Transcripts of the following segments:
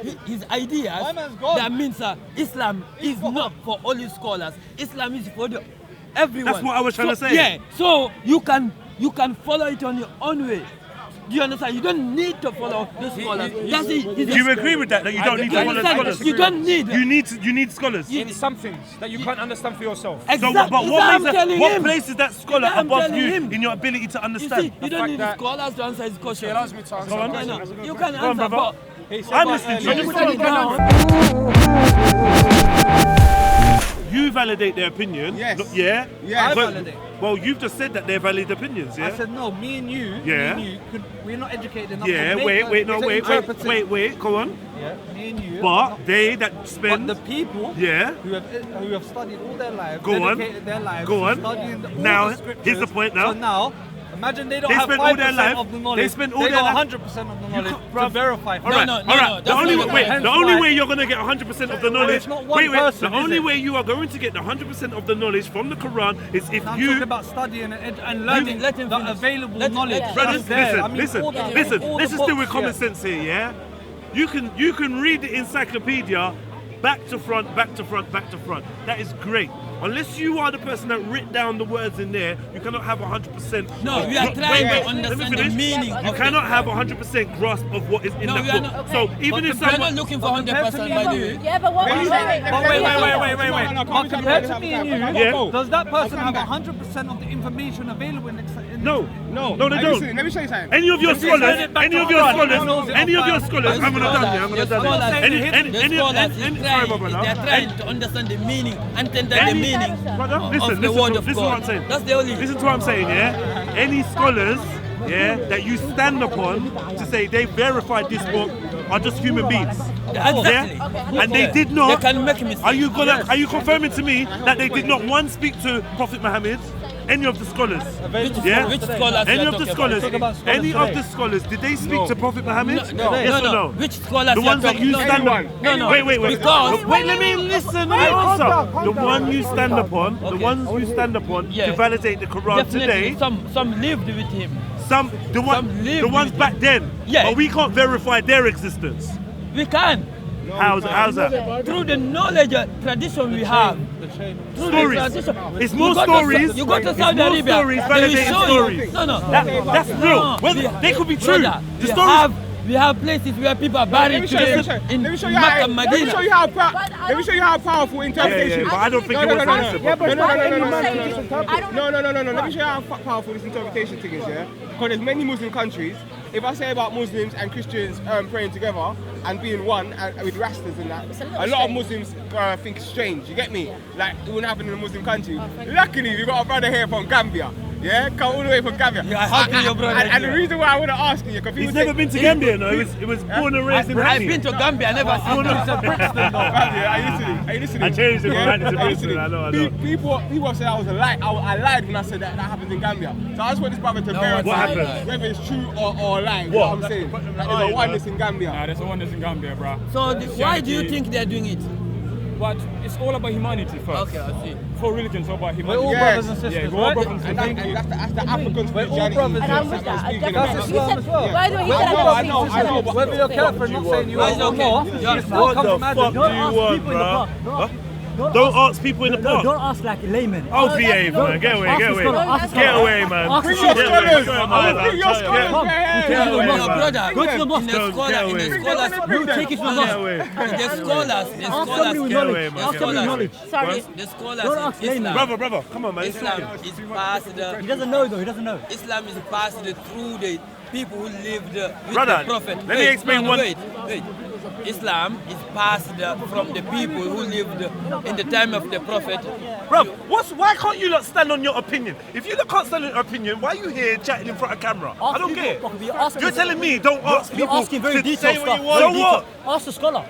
his ideas that means Islam is not for only scholars. Islam is for everyone. That's what I was trying to say. Yeah, so you can follow it on your own way. Do you understand? You don't need to follow the scholars. That's it. Do you agree with that? That you don't need to follow scholars? You don't need. You need scholars. In some things that you can't understand for yourself. Exactly. So, but what places that scholar above you him. in your ability to understand? You see, you don't need scholars to answer his question. He allows me to answer. Go on. You can Go on, answer, brother. but I'm listening to you. put it down. You validate their opinion. Yes. Look, yeah. Yeah. I But- validate. Well, you've just said that they're valid opinions, yeah? I said no. Me and you. Yeah. We're not educated enough. Yeah, to make wait, go on. Yeah, me and you. But they that But spend, the people yeah, who have studied all their lives, Go on. dedicated their lives, Go to on. studying all Now, the scriptures. here's the point now. So now, imagine they don't They have spend all their 5% life- of the they knowledge. spend all They their got life- 100% of the knowledge to bruv. verify. All right, no, all right. that's not the way. The only way you're gonna get 100% of the knowledge. it's not one person, The is only it? way you are going to get the 100% of the knowledge from the Quran is if I'm you. talking about studying and learning let him the finish. available Let him- knowledge. let him- Brothers, that's there. I mean, listen, all the let's just do with books, common yeah. sense here, yeah? You can read the encyclopedia back to front, back to front, back to front. That is great. Unless you are the person that writ down the words in there, you cannot have 100%. No, we are trying to let me understand the finish. meaning You of cannot have 100% grasp of what is in No, that we are book. not. So even if we are not someone, looking for 100% by the way. Yeah, but what Wait, was wait, it? But wait. But compared to me and you, Yeah. does that person have back. 100% of the information available in no, No, they don't. Listen, let me show you something. Any of your If you scholars, send it back any to of your Quran, scholars, who knows it any of your offline? scholars, I'm gonna done you. I'm gonna done you. Any sorry, my brother. They're trying to understand the meaning, understand the Any- meaning Brother, of listen the word to of this is what I'm God. saying. That's the only. Listen to what I'm saying, yeah? Any scholars, yeah, that you stand upon to say they verified this book are just human beings. Exactly. Yeah? And they did not. They can make mistakes. Are you confirming to me that they did not one speak to Prophet Muhammad? Any of the scholars? Yeah? Which scholars Any you are of the talking scholars? about scholars Any of today. the scholars? Did they speak to Prophet Muhammad? Yes or no? Which scholars The you are ones that talking you about? stand on. No. Wait. Because Wait, let me listen. Let me answer. The one you stand upon, the ones you stand upon Yeah. to validate the Quran definitely today. some lived with him. The ones lived back then. Yeah. But we can't verify their existence. We can. How's that? Through the knowledge tradition we have. Through Stories. the tradition. It's more You go to stories. You go to It's Saudi more Arabia. stories, they will validated show stories. you. No. That's real. Well, they could be true. Brother, The stories. we have places where people are Let buried me show you, today in let me show you Mecca how, and let me Medina. show you how, let me show you how powerful interpretation is. But I don't think it was No, possible. let I me show you how powerful this interpretation thing is, yeah? Because there's many Muslim countries. If I say about Muslims and Christians praying together and being one with Rastas and that, a lot of Muslims think it's strange, you get me? Like, it wouldn't happen in a Muslim country. Luckily, we got a brother here from Gambia. Yeah, come all the way from Gambia. Yeah, how can your brother and the here? reason why I want to ask you, because He's never been to Gambia, no. It was born and raised in I've Hackney. been to Gambia, I never seen it. Are you listening? I changed it from Hackney to Are you Brixton, I know. People say I was a lie. I lied when I said that happens in Gambia. So I just want this brother to verify what happened? whether it's true or a lie. What? What I'm saying. That there's a oneness in Gambia. Nah, there's a oneness in Gambia, bro. So why do you think they're doing it? But it's all about humanity first. Okay, I see. For religions, all about We're humanity. all Yes. brothers and sisters, Yeah, we're all right? brothers and And sisters. that's the African We're all Christianity. brothers And I'm with that. I Speaking definitely. about- He said, as well. by the way, he said I know, but Whether you're Catholic, not saying you Why are is it or okay? not. Yeah. It's What not the come fuck from do Adam. you want, bro? Don't ask people in the No, park. don't ask like laymen. Oh, behave, man. Get away, Ask get the away. scholar, ask the Get scholar. away, man. Ask the Bring your scholar. scholars. Get Bring your scholars, Come, man. you Get tell away, your No, man. brother, Go to the in mosque. the Don't scholars, get in away. the scholars, You take it to the Get mosque. away. the scholars, Ask somebody with Get away, knowledge. man. Ask Get somebody with away. knowledge. Sorry. the scholars Don't in ask laymen. Islam. Brother, come on, man. It's Islam talking. is passed. He doesn't know though, he doesn't know. Islam is passed through the people who lived with Brother, the Prophet. let me explain one- Wait. Islam is passed from the people who lived in the time of the Prophet. Bro, why can't you lot stand on your opinion? If you lot can't stand on your opinion, why are you here chatting in front of camera? I don't get it. You're telling me don't ask You're people asking very to detailed say stuff. what you want. very So what? detailed. Ask the scholar.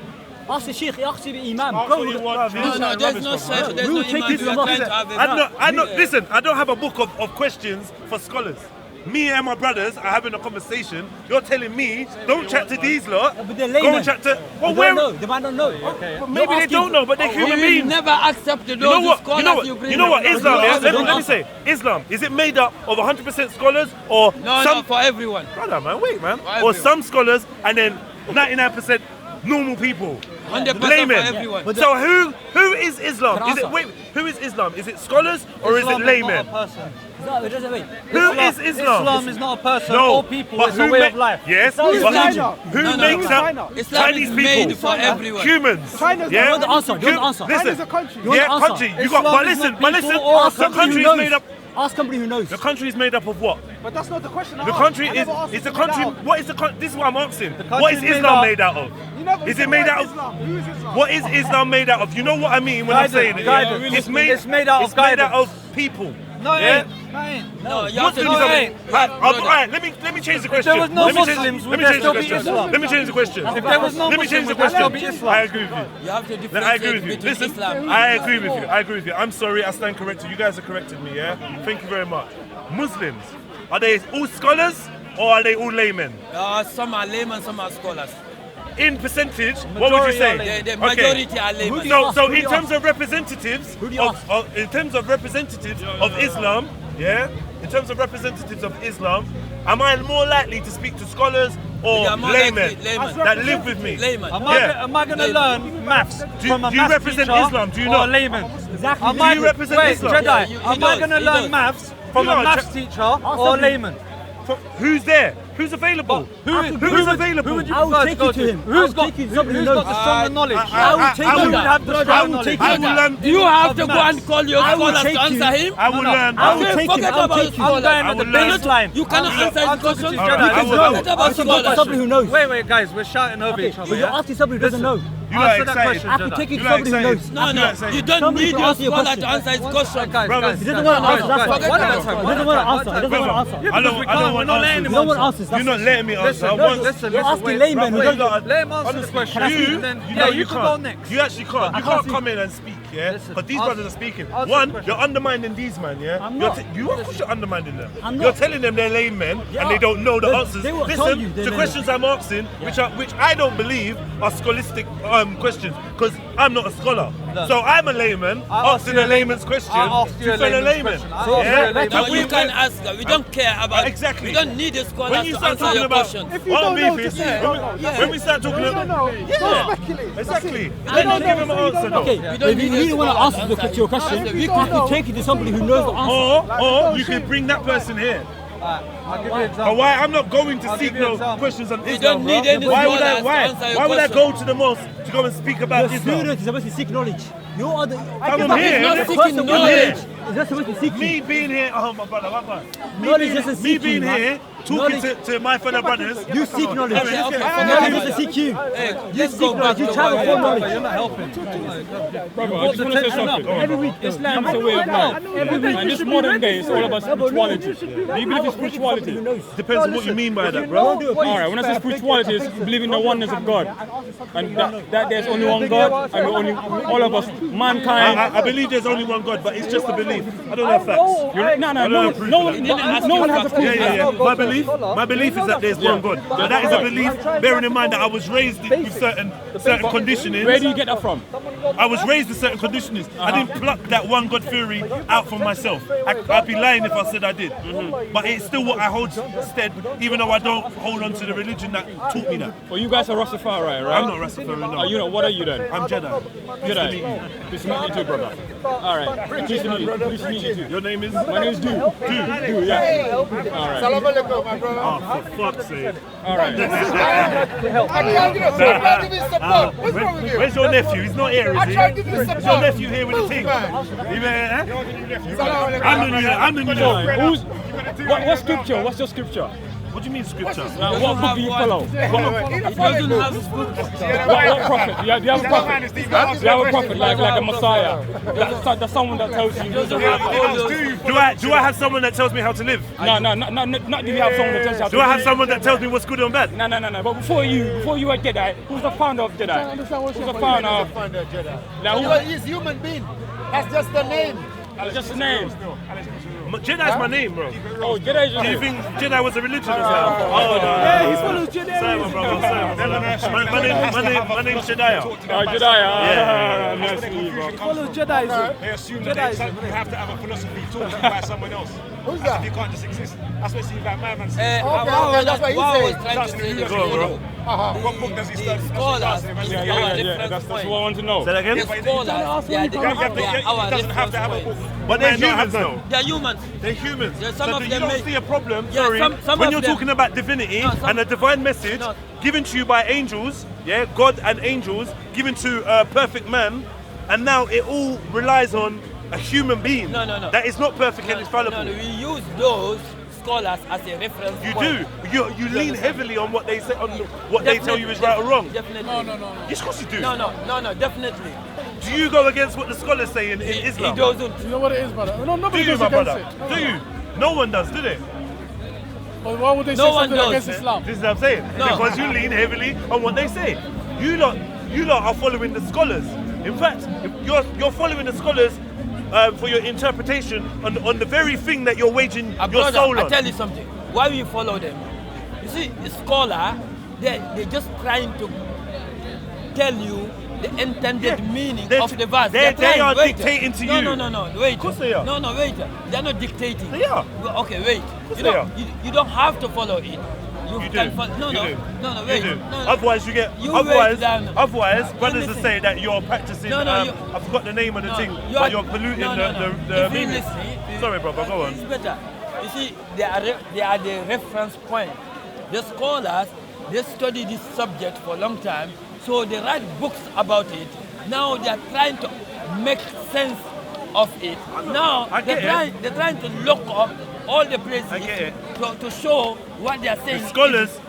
Ask the sheikh, ask the imam. Ask Go what with you it. want. No, there's no such. There's We no will take imam. you to We the are trying mosque. to have a Listen, I don't have a book of questions for scholars. Me and my brothers are having a conversation. You're telling me, don't chat to these lot. But they're Go laymen. and chat to. Well, They where? don't know. They might not know. But maybe they don't know, but they're human We will beings. never accept those You know what? scholars You know what? you bring. You know what? Islam is. Let Don't me ask. say. Islam, is it made up of 100% scholars or No, some? no, for everyone. Brother, man, wait, man. For Or everyone. some scholars and then 99% normal people, 100% for laymen. everyone. So who is Islam? Can I Is it answer? wait? Who is Islam? Is it scholars or is it laymen? No, it doesn't wait. Who is Islam? Islam is not a person No, or people, but it's a who way ma- of life. Yes, Islam is but religion. who No, no, makes no. up Islam Chinese is made people? for everyone. Humans. China's yeah. You want the answer? You want the answer? Listen, China's a country. You want yeah, the answer? country. You Islam got, but is listen, not but people listen. or The Somebody country who is knows. made up. Ask somebody who knows. The country is made up of what? But that's not the question. The country is the country. What is the country? This is what I'm asking. What country is is made Islam up- made out of? Is it made out of? Who is Islam? What is Islam made out of? You know what I mean when I'm saying it. yeah? Guidance. It's made. It's made out of It's made out guidance. of people. No, it yeah? ain't. No, it ain't. No, you have to Muslims do are. it. Alright, let me change the question. there was no Let me change- Muslims, would let me there change still the be question. Islam? Let me change the question. If there was no Let me change Muslim, the would there still question. be Islam? I agree with you. You have to I agree with you. differentiate between Listen, Islam. I agree with you. I agree with you. I'm sorry, I stand corrected. You guys have corrected me, yeah? Thank you very much. Muslims, are they all scholars or are they all laymen? Some are laymen, some are scholars. In percentage, what would you say? The majority are laymen. So in terms of representatives, Who do you ask? in terms of representatives of Islam, yeah, in terms of representatives of Islam, am I more likely to speak to scholars or Yeah, more laymen likely laymen. that live with me? Layman. Am I going to learn maths from a do you maths represent teacher Islam? Do you or not? a layman? Exactly. Am Do I, you represent wait, Islam? Jedi, Yeah, he am I does, going to he learn does. maths from a maths teacher or a layman? Who's there? Who's available? Who's available? Who would you I will prefer take to go you to him. I will Who's got, take you to somebody who who's knows. got the stronger knowledge? I will take I you. will Who would have the Brother, stronger I will knowledge? take I you. will learn. Do you have to Of go maths. and call your I will scholars take to answer you. him? I will learn. I will take Forget him. I will about take you. I'm going I at the will learn. baseline. You cannot answer his I'm talking question. to All right, Jedi. I You will- can Forget go. about You can go to scholars. somebody who knows. Wait, guys, we're shouting over each other. But you're Yeah? asking somebody who doesn't know. You are Answer that excited. question, I can Jedi. take you to You are somebody who excited. knows. No, no, you don't Somebody need to your answer your scholar question. to answer his question. Guys, Brothers, He doesn't want to answer. That's guys, right. one at a time, He doesn't want to answer. He doesn't want to answer. I don't we can't, we're not letting him No one answer. answers. You're not letting me answer. Listen, Once- listen, You're listen, asking wait. laymen who Brother, don't. Let him answer the honestly, question. you, Then, you yeah, know you can can't. go next. You actually can't. You can't can't speak. come in and speak, yeah? Listen, But these answer- brothers are speaking. answer the One, question. you're undermining these man, yeah? I'm You're not. you of course you're undermining them. I'm You're not. telling them they're lame men Yeah. and they don't know the They- answers. they will tell you Listen, they're the lame. questions I'm asking, which I don't believe are scholastic questions, because I'm not a scholar. So I'm a layman I asking asked you a layman's question I asked you to a fellow layman's laymen. question. I asked you a Yeah? layman's No, And you can ask. We don't care about. Exactly. We don't need the scholars When you to start answer talking your about, questions. If you what don't I'm know, beefing, just say it. when we start talking about, Don't speculate. exactly. I Then don't you give him know, an so you answer. don't Okay, though. but if you really want to answer to your question, We I can take you to somebody who knows the answer. Or you can bring that person here. I'll give you an But example. why? I'm not going to I'll seek give you an no example. questions on You Islam, don't need bro. any Why would I? scholars to Why? answer your Why would I question. go to the mosque to go and speak about Your Islam? student is supposed to seek knowledge. You are the. I'm here. not The seeking person with knowledge. Is that supposed to seek Me you? being here, oh my brother, what man? Knowledge doesn't Me seek being you, man. here, talking Knowledge- to my fellow brothers. You seek knowledge. Okay, okay, Knowledge doesn't seek you. Hey, You let's seek go back knowledge. You to travel what for we- knowledge. You're not helping. Brother, I just want to say something. Every week. Islam is a way of life. And this modern day, it's all about spirituality. Do you believe in spirituality? Depends on what you mean by that, bro. Alright, when I say spirituality, it's believing in the oneness of God. And that there's only one God, and all of us, mankind. I believe there's only one God, but it's just a belief. I don't have facts. No one has a proof. Yeah. My belief is that there's one God. Now that is a belief, bearing in mind that I was raised with certain conditionings. Where do you get that from? I was raised with certain conditionings. I didn't pluck that one God theory out from myself. I'd be lying if I said I did. But it's still what I hold stead, even though I don't hold on to the religion that taught me that. Well, you guys are Rastafari, right? I'm not Rastafari, no. You know, what are you then? I'm Jedi. Jedi. Please to meet you too, brother. Alright. Please to meet you. Please to meet you too. Your name is? My name is Du, yeah. Alright. Salam alaikum, my brother. Oh, for fuck's sake. Alright. I can't give you support. What's wrong with you? Where's your nephew? He's not here, is I he? tried to give you Is your support. nephew here with the thing? I'm the new So, what scripture? What's your scripture? What do you mean scripture? Like, what book do you follow? He doesn't have his book. What prophet? Do you have a prophet? Do you have a prophet like a Messiah? That's someone that tells you. Do I have someone that tells me how to live? No, not do you have someone that tells you how to Do I have live? someone that tells me what's good and bad? No. But before you were Jedi, who's the founder of Jedi? Who's the founder of Like, He's human being. That's just the name. just the name. Jedi's my name, bro. Oh, Jedi is your Do you name. think Jedi was a religion or something? Oh, no. Yeah, he follows Jedi. Sorry, my brother. My name's Jedi. Oh, Jedi. Nice to meet you, bro. Follow Jedi. They assume that you have to have a philosophy taught to you by someone else. Who's that? You can't just exist. That's what it seems like my man says. that's what he what I was said. trying to say is, Go on, bro. What book does he study? the scholars is Yeah, our that's reference what I point. want to know. Say that again? The scholars, they are our It doesn't have to have a book. reference point. But they're humans though. They are humans. They're humans. Yeah, some so of you them don't may- see a problem, Yeah, sorry, some when of you're them- talking about divinity No, some- and a divine message No. given to you by angels, yeah, God and angels, given to a perfect man, and now it all relies on a human being. No. That is not perfect and infallible. No, we use those scholars as a reference You point. do. You lean heavily on what they say, on what they tell you is right or wrong. Definitely. Yes, of course you do. No, definitely. Do you go against what the scholars say in He Islam? doesn't. You know what it is, brother? No, Do nobody you, goes my against brother? it. Do you? No one does, do they? But why would they No say one something does. against Islam? This is what I'm saying. No. Because you lean heavily on what they say. You lot are following the scholars. In fact, you're following the scholars for your interpretation on the very thing that you're waging your Brother, soul I on. tell you something. Why we follow them? You see, the scholar, they're just trying to tell you the intended meaning They're- of the verse. they trying- are wait. dictating to you. No, wait. Of course they are. No, wait. They're not dictating. They are. Well, okay, wait. course You they know, are. you don't have to follow it. You You can do. follow. No, You do. wait. You do. No. Otherwise, you get. You Otherwise, wait down. otherwise, brothers will listen. say that you're practicing. No, you- I forgot the name of the No, thing, you but are- you're polluting no. the If you meaning. listen, Sorry, brother. Go on. It's better. You see, they are the reference point. The scholars, they study this subject for a long time, so they write books about it. Now they are trying to make sense of it. Now I get they're trying to look up all the places I get it. to show what they are saying.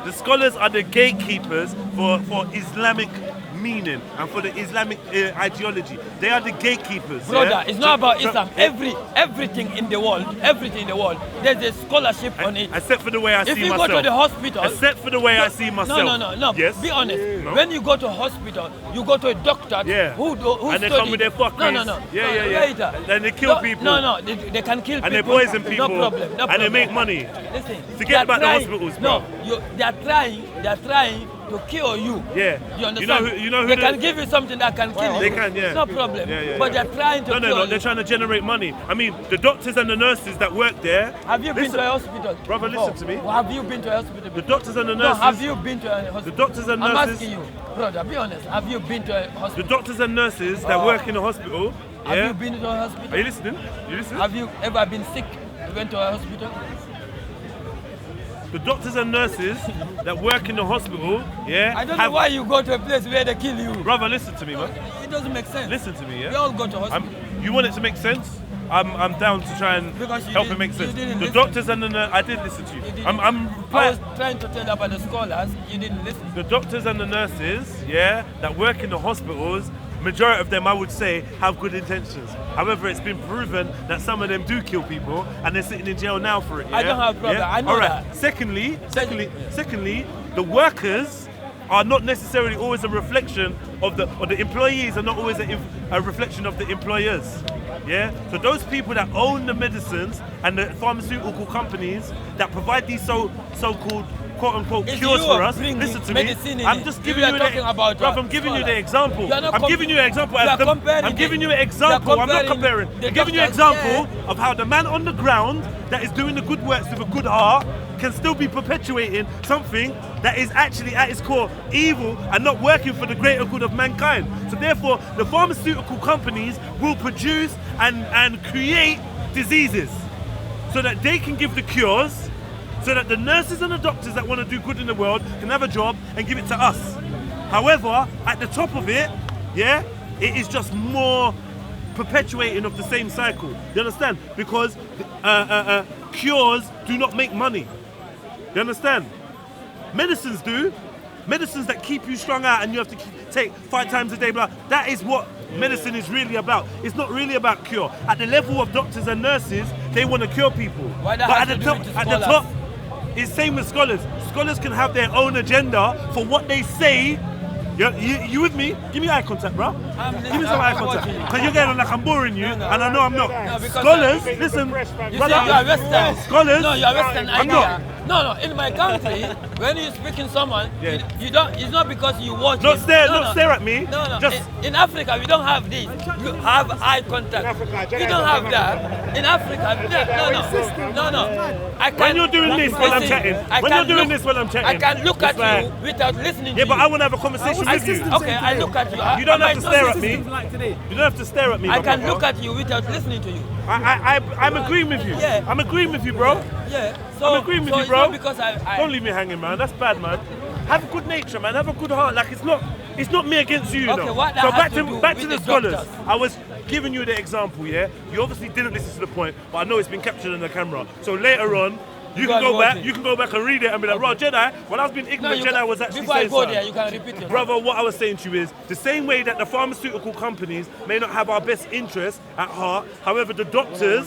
The scholars are the gatekeepers for Islamic meaning and for the Islamic ideology. They are the gatekeepers. Brother, yeah? it's not about So- Islam. Everything in the world, there's a scholarship on it. Except for the way I If see you myself. go to the hospital, Except for the way I see myself. No. Yes. Be honest. No. When you go to hospital, you go to a doctor Yeah. who And they study. come with their fuckers. No. Yeah. Wait. Then they kill people. No. They can kill And they people. poison people. No problem. And they make money. Listen. Forget they are about the trying- hospitals, No, bro. they are trying to cure you. Yeah. You understand? You know who they the- can give you something that can kill you. They can, yeah. No problem. Yeah. But they're trying to No, cure they're you. trying to generate money. I mean, the doctors and the nurses that work there. Have you been Listen, to a hospital? Brother, listen to me. Well, have you been to a hospital? The doctors and the No, nurses. have you been to a hospital? The doctors and I'm nurses. asking you, brother, be honest. Have you been to a The hospital? doctors and nurses that work in the hospital. Have Yeah. you been to a Are hospital? you listening? You listening? Have you ever been sick? You went to a hospital? The doctors and nurses that work in the hospital, yeah. I don't know why you go to a place where they kill you. Brother, listen to me, man. It doesn't make sense. Listen to me, We yeah. all go to hospital. You want it to make sense? I'm down to try and Because you help it didn't- make you sense. didn't The listen. doctors and the I did listen to you. You didn't- I'm I was trying to tell you about the scholars. You didn't listen. the doctors and the nurses, yeah, that work in the hospitals, majority of them, I would say, have good intentions. However, it's been proven that some of them do kill people, and they're sitting in jail now for it. I yeah? don't have a problem. Yeah? I know All right. that. Secondly, the workers are not necessarily always a reflection of the employees are not always a reflection of the employers. Yeah. So those people that own the medicines and the pharmaceutical companies that provide these so-called quote-unquote It's cures you for us. bringing Listen to medicine me. in I'm it. just You giving are you talking about bruv, I'm giving you the scholars. example. You are not I'm giving you an example. you are comparing I'm giving the- you an example. you are I'm not comparing comparing. the I'm giving you an doctors, example of how the man on the ground that is doing the good works with a good heart can still be perpetuating something that is actually at its core evil and not working for the greater good of mankind. So therefore, the pharmaceutical companies will produce and create diseases so that they can give the cures, so that the nurses and the doctors that want to do good in the world can have a job and give it to us. However, at the top of it, yeah, it is just more perpetuating of the same cycle. You understand? Because cures do not make money. You understand? Medicines do. Medicines that keep you strung out and you have to take 5 times a day, blah. That is what medicine is really about. It's not really about cure. At the level of doctors and nurses, they want to cure people. Why that But has at the to do top, with the at the scholars? top, it's same with scholars. Scholars can have their own agenda for what they say. You with me? Give me eye contact, bro. Give me some eye contact. Because you're getting like I'm boring you, and I know I'm not. No, because Scholars, listen, You brother. say you are Western. Scholars. No, you are Western I'm idea. not. No, in my country, when you speaking someone, you don't. It's not because you watch. Not it. stare, No, not stare at me. No. Just In Africa, we don't have this. You have eye contact. We don't have that. In Africa, no. I can, when you're doing this while I'm listen, chatting, I when can you're doing look- this while I'm chatting, I can look it's at like- you without listening Yeah, to but you. I want to have a conversation with you. Okay, I look at you. You don't have to stare at me. Systems like today. You don't have to stare at me. I my can brother. look at you without listening to you. I'm agreeing with you. Yeah. I'm agreeing with you, bro. Yeah. So, I'm agreeing with so you, it's bro. not because I Don't leave me hanging, man. That's bad, man. Have a good nature, man. Have a good heart. Like it's not me against you, you Okay, know. what that So has back to to do back to with the the scholars. doctors? I was giving you the example, yeah. You obviously didn't listen to the point, but I know it's been captured on the camera. So later on, you can go and go watch back. it. You can go back and read it and be like, "Raw Jedi." When I was being ignorant, you Jedi can- was actually before I saying go something. there, you can repeat it. Brother, what I was saying to you is the same way that the pharmaceutical companies may not have our best interests at heart, however, the doctors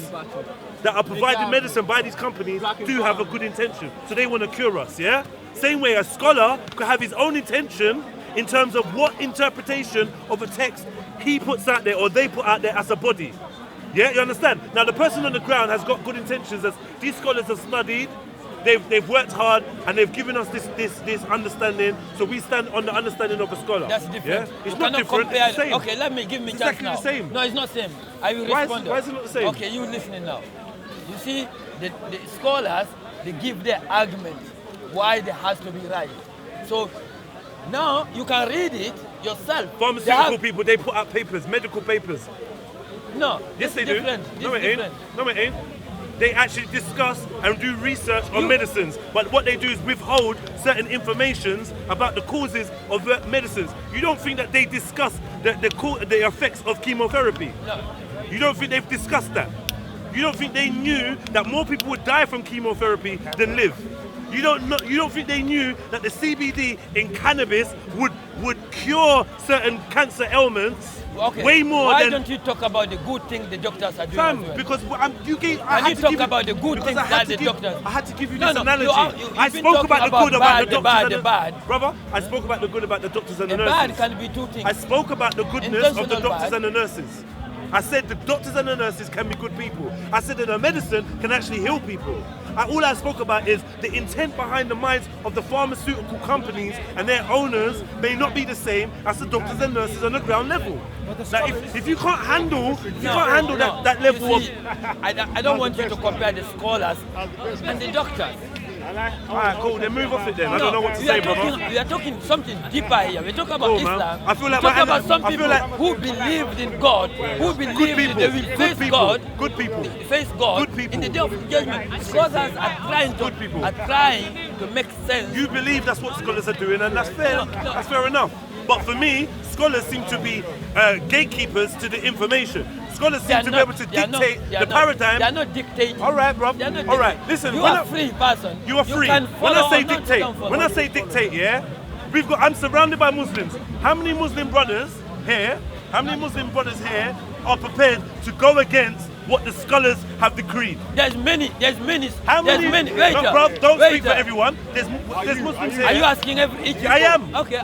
that are providing medicine by these companies do have a good intention. So they want to cure us, yeah? Same way a scholar could have his own intention in terms of what interpretation of a text he puts out there or they put out there as a body. Yeah, you understand? Now the person on the ground has got good intentions as these scholars have studied, they've worked hard and they've given us this understanding, so we stand on the understanding of a scholar. That's different. Yeah? You It's not cannot different, compare. it's the same. Okay, give me It's chance exactly now. the same. No, it's not same. I will Why is- respond. why is it not the same? Okay, you listening now. You see, the scholars, they give their argument why it has to be right. So now you can read it yourself. Pharmaceutical people, they put out papers, medical papers. No, Yes, they it's do. different. No, It's it ain't. different. No, it ain't. They actually discuss and do research on medicines, but what they do is withhold certain informations about the causes of medicines. You don't think that they discuss the effects of chemotherapy? No. You don't think they've discussed that? You don't think they knew that more people would die from chemotherapy than live? You don't think they knew that the CBD in cannabis would cure certain cancer ailments Okay. way more Why than... don't you talk about the good thing the doctors are doing? Fam, as well? because Can you talk about the good things that the doctors? I had to give you No, this no, analogy. you've I been spoke talking about the about good about the bad, the doctors bad, and the bad. Brother, I spoke about the good about the doctors and the The nurses. bad can be two things. I spoke about the goodness of the Intentional doctors bad. and the nurses. I said the doctors and the nurses can be good people. I said that the medicine can actually heal people. All I spoke about is the intent behind the minds of the pharmaceutical companies and their owners may not be the same as the doctors and nurses on the ground level. Like if you can't handle, that level You see, I don't want you to compare the scholars and the doctors. Alright, cool, then move off it then. I don't know what to we say, are brother. talking, we are talking something deeper here. We talk about Cool, man. Islam. I feel like we talk my about hand- some I feel people like- who believed in God, who Good believed people, they will good face people, God, good people. face God Good people. in the day of judgment. Scholars are trying Good people. to make sense. You believe that's what scholars are doing, and that's fair. That's fair enough. But for me, scholars seem to be gatekeepers to the information. Scholars They seem are to be not- able to they are not- dictate they are the not- paradigm. They are not dictating. All right, bro. They are not All right. dictating. Listen, You when are I- a free person. You are free. can When I follow say or not, you dictate, don't follow. when I say dictate, yeah, I'm surrounded by Muslims. How many Muslim brothers here? How many Muslim brothers here are prepared to go against what the scholars have decreed? There's many. How many? There's many. Wait, No, bro, don't wait, speak for everyone. There's Muslims here. Are you asking each? I am. Okay.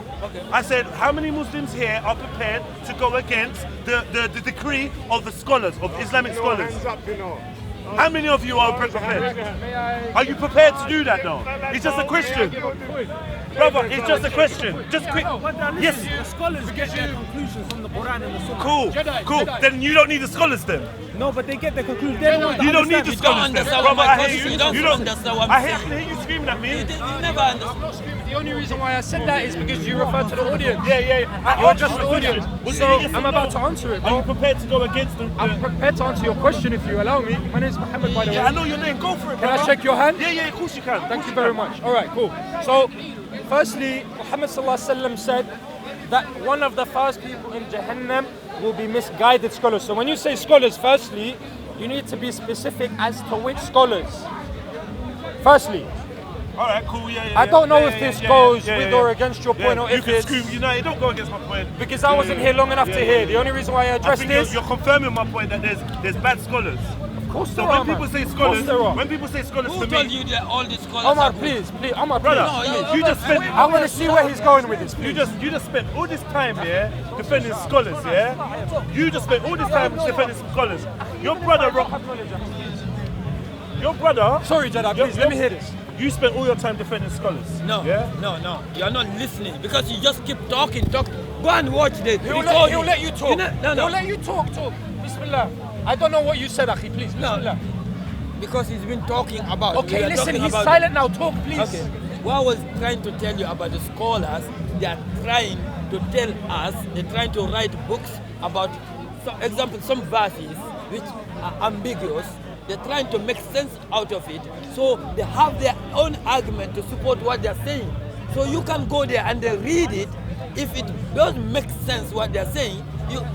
I said, how many Muslims here are prepared to go against the decree of the scholars, of Islamic scholars? How many of you are prepared? Are you prepared to do that now? It's just a question. Brother, it's just a question. Just quick. Yes. The scholars get their conclusions from the Quran and the Sunnah. Cool. Then you don't need the scholars then. No, but they get their conclusions. They're the ones that You don't need the You don't scholars then. understand Brother, what I my hear question- you. you don't You don't understand what I I'm hear saying. you screaming at me. You never understand. The only reason why I said that is because you refer to the audience. Yeah. You're just the audience. So I'm about to answer it, Are you bro. prepared to go against them? I'm prepared to answer your question if you allow me. My name is Mohammed, by the way. Yeah, I know your name. Go for it, Can I brother. shake your hand? Yeah, of course you can. Thank you very much. All right, cool. So, firstly, Muhammad sallallahu alaihi wasallam said that one of the first people in Jahannam will be misguided scholars. So when you say scholars, firstly, you need to be specific as to which scholars. Firstly, All right, cool. Yeah. I don't know if yeah, this yeah, goes yeah, with yeah. or against your point, or you if can it's scream. You know, it don't go against my point. because I wasn't here long enough to hear. The only reason why I I addressed think this, you're confirming my point that there's bad scholars. of course So there when are, people man. say Of scholars, course there are. when people say scholars Who to told me, you that all these scholars Omar, are good? please, Omar, brother, please. you just spent I want to see where he's going with this, please. you just spent all this time, yeah, defending scholars, yeah. You just spent all this time defending scholars. Your brother, Sorry, Jedi, Your- please, let me hear this. you spent all your time defending scholars. No, Yeah? no. You're not listening because you just keep talking. Go and watch the He'll recording. let you talk. You know, no. He'll let you talk. Bismillah. I don't know what you said, Akhi, please. No. Bismillah. Because he's been talking about. Okay, we are listen, talking he's about- silent now. Talk, please. Okay. What I was trying to tell you about the scholars, they are trying to tell us, they're trying to write books about, for example, some verses which are ambiguous. They're trying to make sense out of it. So they have their own argument to support what they're saying. So you can go there and they read it. If it doesn't make sense what they're saying,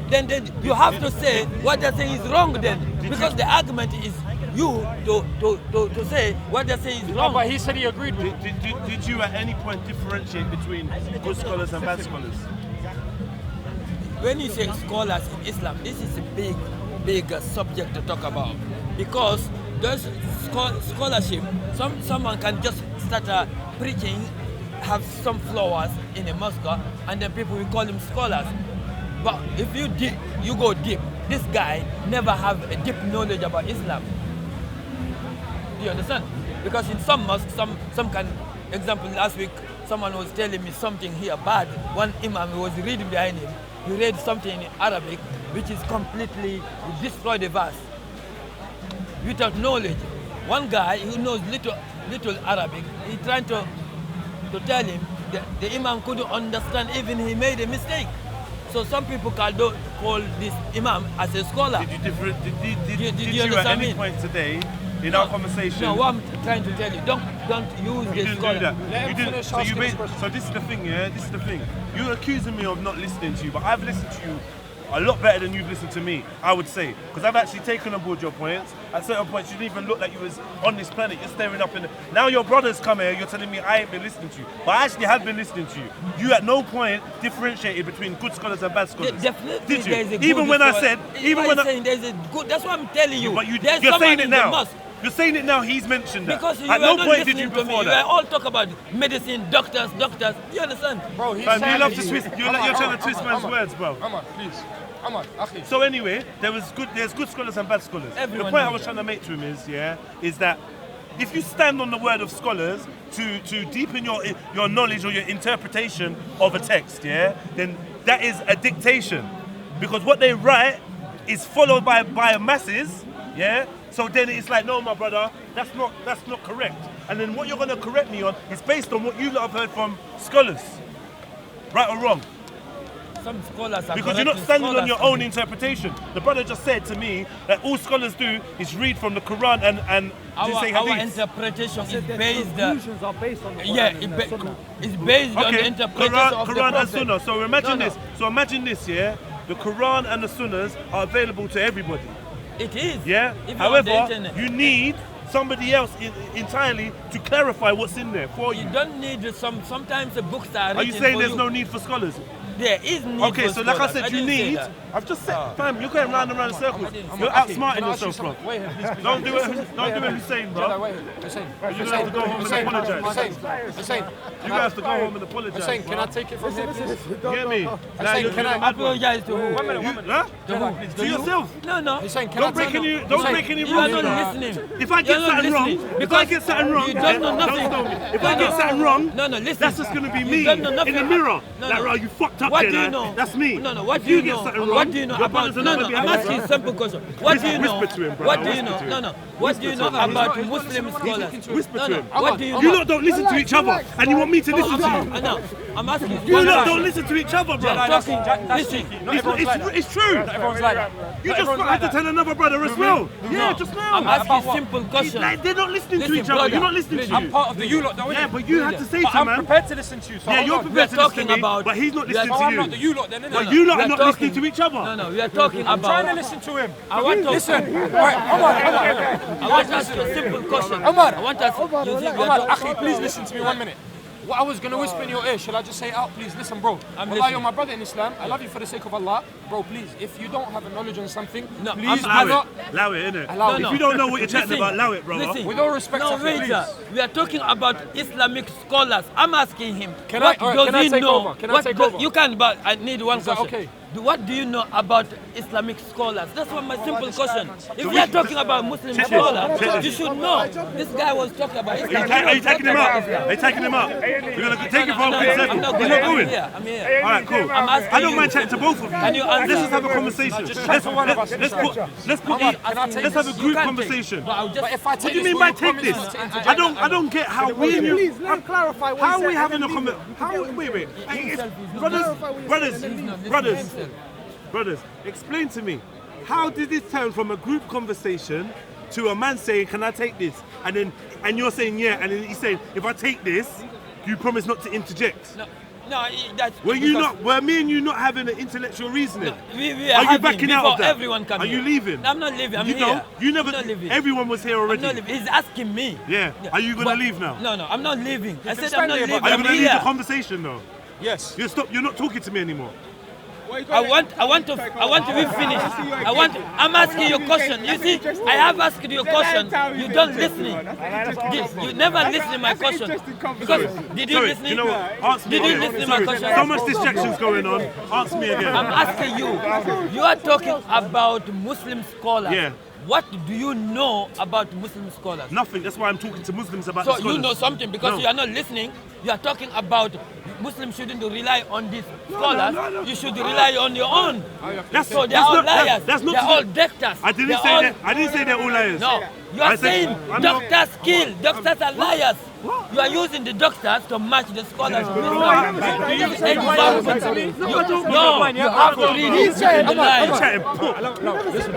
then you have to say what they're saying is wrong then. Because the argument is you to say what they're saying is wrong. But he said he agreed with it. Did you at any point differentiate between good scholars and bad scholars? When you say scholars in Islam, this is a big subject to talk about, because there's scholarship. Someone can just start preaching, have some flowers in a mosque, and then people will call him scholars. But if you go deep. This guy never have a deep knowledge about Islam. Do you understand? Because in some mosques, some can, example, last week someone was telling me something here bad. One imam was reading behind him. He read something in Arabic which is completely destroyed the verse without knowledge. One guy who knows little Arabic, he trying to tell him that the imam couldn't understand, even he made a mistake. So some people call this imam as a scholar. Did you at understand any me? point today in our conversation? No, what I'm trying to tell you, don't use You the didn't scholar. do that. Let him You didn't. finish So asking his question. so this is the thing, yeah. This is the thing. You're accusing me of not listening to you, but I've listened to you a lot better than you've listened to me, I would say, because I've actually taken on board your points. At certain points, you didn't even look like you was on this planet. You're staring up in the... Now your brothers come here, you're telling me I ain't been listening to you, but I actually have been listening to you. You at no point differentiated between good scholars and bad scholars. Definitely, Did you? there's a good Even when I scholar. said, even when saying there's a good, that's what I'm telling you. but There's you're someone saying it in the now. mosque. You're saying it now. He's mentioned that. Because you at are no not point did listening you to me. before You that. all talk about medicine, doctors. You understand? Bro, he's Fam, you silent. love to twist. You're trying to twist man's words, bro. Omar, please. Omar, Akhi. So anyway, there's good scholars and bad scholars. Everyone the point I knows was that. trying to make to him is that if you stand on the word of scholars to deepen your knowledge or your interpretation of a text, then that is a dictation, because what they write is followed by masses, So then it's like, no, my brother, that's not correct. And then what you're going to correct me on is based on what you lot have heard from scholars, right or wrong. Some scholars are Because you're not correcting standing on scholars. your own interpretation. The brother just said to me that all scholars do is read from the Quran and did you say Our hadith? interpretation is The based. conclusions are based on the Quran Yeah, and the Sunnah. it's based on the Okay, interpretation of the Quran and Prophet. Sunnah. So imagine No, no. this. So imagine this, the Quran and the Sunnahs are available to everybody. It is. Yeah. If you're on the However, internet. you need somebody else entirely to clarify what's in there for you. You don't need sometimes the books are written Are you saying for there's you. no need for scholars? There is need Okay, for so like I scholars. said, you didn't say need. that. I've just said, fam, you're going round and round in circles. You're Akhi, outsmarting can I ask you yourself, bro. something? Wait here, please. Don't do it, Hussein, Jedi, bro. wait here. Hussein. You're gonna have to go home and apologize. Hussein. You're gonna have to go home and apologize. Hussein, can I bro. take it from here, please? You get me? Now Hussein, you're can doing I a mad one. Apologize to who? One minute. Huh? To who? To yourself. No. Hussein, can Don't I break take any. it? Don't Hussein, break any You are rules. not bro. listening. If I get You're not something wrong, listening if I because get something wrong, you don't know nothing. don't stone me. If No, I get no. something wrong, No, listen. that's just gonna be You me don't know in nothing. the mirror. No, Like, no. right, you fucked up What there, do you like, know? That's me. No. What If do you get know? something wrong, What do you know your about? brothers are No. not gonna be I'm happy, asking bro. a simple question. What do you know? Whisper to him, bro. What do you Whisper know? to him. No. What do you know about Muslim scholars? Whisper No. to him. What do you know? You lot don't listen to each other, and you want me to listen to you. I know. I'm asking. You lot don't listen to each other, bro. Talking. Listen. It's true. Everyone's like that. You just had to tell another brother as well. Yeah, just I'm now. asking simple questions. They're not listening to Listen, each other. brother, You're not listening to I'm you. part of the you lot, though, Yeah, innit? but you had to say But to I'm man. prepared to listen to you. So Yeah, hold you're on. prepared to We are listen to talking me, about- but he's not we are- listening Oh, to I'm you. not the you lot then, innit? But you lot We are are not talking- listening to each other. No. We are talking I'm trying to about. listen to him. I want to Listen. Alright, Omar. I want to ask you a simple question. Omar. I want to ask you. You see, we are Omar, talking- Akhi, please listen to me 1 minute. What I was going to whisper in your ear, shall I just say it out? Please listen, bro. I'm Wallah, listening. you're my brother in Islam. I love you for the sake of Allah. Bro, please, if you don't have a knowledge on something, No, please I'm- do not. Allow it, innit? Allow it. If you don't know what you're chatting Listen, about, allow it, brother. listen. With all respect, No, Akhi, wait, please. we are talking about Islamic scholars. I'm asking him. Can what I- alright, does can I he take know? over? Can I What take do- over? You can, but I need one Is that question. okay? what do you know about Islamic scholars? That's what my simple question. If we are talking about Muslim scholars, you should know. This guy was talking about Islam. Are you taking him out? Are you taking him out? You're going to take him for a quick second. You're not going? I'm here. All right, cool. I don't mind chatting to both of you. Can you answer? Let's just have a conversation. Let's have a group conversation. What do you mean by take this? I don't get how we... Please, let him clarify what How he are we said. having a conversation? Wait. Brothers, explain to me, how did this turn from a group conversation to a man saying, can I take this? And you're saying, yeah, and then he's saying, if I take this, you promise not to interject? No, that's... Were me and you not having an intellectual reasoning? We are you backing out of that? Everyone come Are you leaving? I'm not leaving, I'm here. You never... I'm not leaving. Everyone was here already. I'm not leaving. He's asking me. Yeah. Are you going to leave now? No, I'm not leaving. I said I'm not leaving. Are you going to leave the conversation though? Yes. You're not talking to me anymore. I want to be finished. I'm asking you a question. You see, I have asked you a question. You don't listen. You never listen to my question. Because did you listen? You know what? Ask me. Did you listen to my question? So much distractions going on. Ask me again. I'm asking you. You are talking about Muslim scholars. Yeah. What do you know about Muslim scholars? Nothing. That's why I'm talking to Muslims about the So scholars. you know something because No. you are not listening. You are talking about Muslims shouldn't rely on these scholars. no. You should rely on your own. So They're all liars. That's not they're all doctors. I didn't say that. I didn't say they're all liars. No, you are I said- saying I'm not- doctors kill. Doctors are liars. You are using the doctors to match the scholars. No, you have to read it in the line.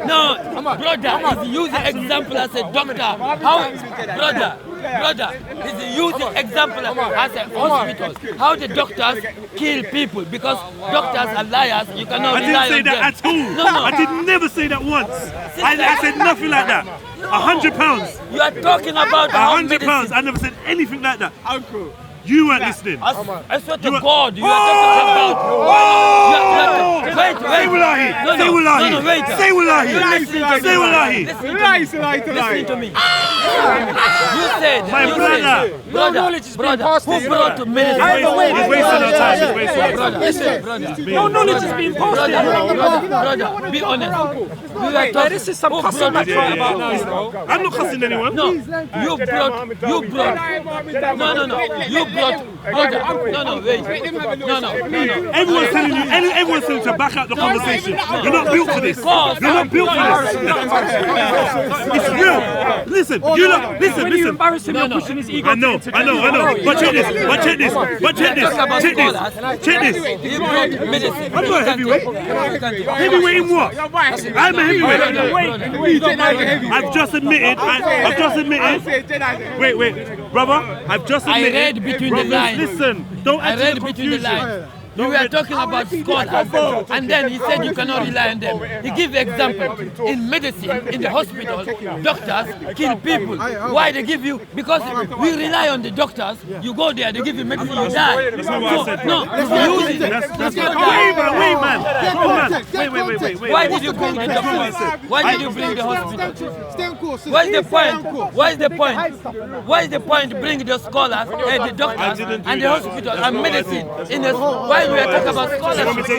No, brother, he's using example as a doctor. How, brother, he's using example as a hospital. How the doctors kill people because doctors are liars. You cannot I rely didn't say on that them. at all. No. I did never say that once. I said nothing like that. £100. You are talking about how £100. medicine. I never said anything like that. Uncle. You weren't listening. I swear to You are- God, you are talking about. Wait. Say wallahi. No, Say wallahi. no, wait. Say wallahi. You're listening to me. Say wallahi. Listen to me. You said, My brother. brother, who brought to medicine? He's wasting our time. He's wasting our time. Brother, No knowledge is being posted. brother, be honest. We were talking. This is some cussing right about now, you know. I'm not cussing anyone. No, you brought. No, you brought. Brother, no, wait. No. Everyone's telling you to back out the conversation. You're not built for this. You're not built for this. It's real. Listen, listen. Embarrass him, you're pushing his ego. I know. But check this. You brought medicine. I'm not a heavyweight. Heavyweight in what? I'm a heavyweight. I've just admitted. Wait, brother. I've just admitted. I read between the brothers, lines. Listen, don't I add to read the between the confusion. lines. You were talking about scholars, and then he said you cannot rely on them. He gives example. In medicine, in the hospital, doctors kill people. Why they give you? Because we rely on the doctors. You go there, they give you medicine, you die. That's not what I said. No, you use it. That's You not. die. Wait, man. Wait. Why did you bring the doctors? Why did you bring the hospital? Stay on course. What's the point? What is the point? Bring the scholars, the doctors, and the hospital and medicine in the. Why we are talking about Do you want me scholars?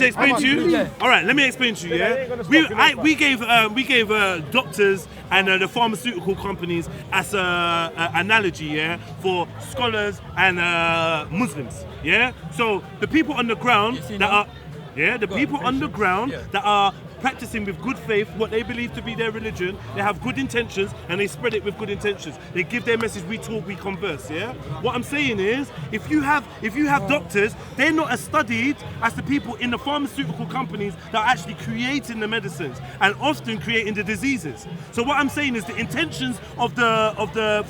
to explain to you? All right, let me explain to you. Yeah, we gave doctors and the pharmaceutical companies as a analogy. Yeah, for scholars and Muslims. Yeah, so the people on the ground that are that are practicing with good faith what they believe to be their religion. They have good intentions and they spread it with good intentions. They give their message, we talk, we converse, yeah? What I'm saying is, if you have doctors, they're not as studied as the people in the pharmaceutical companies that are actually creating the medicines and often creating the diseases. So what I'm saying is the intentions of the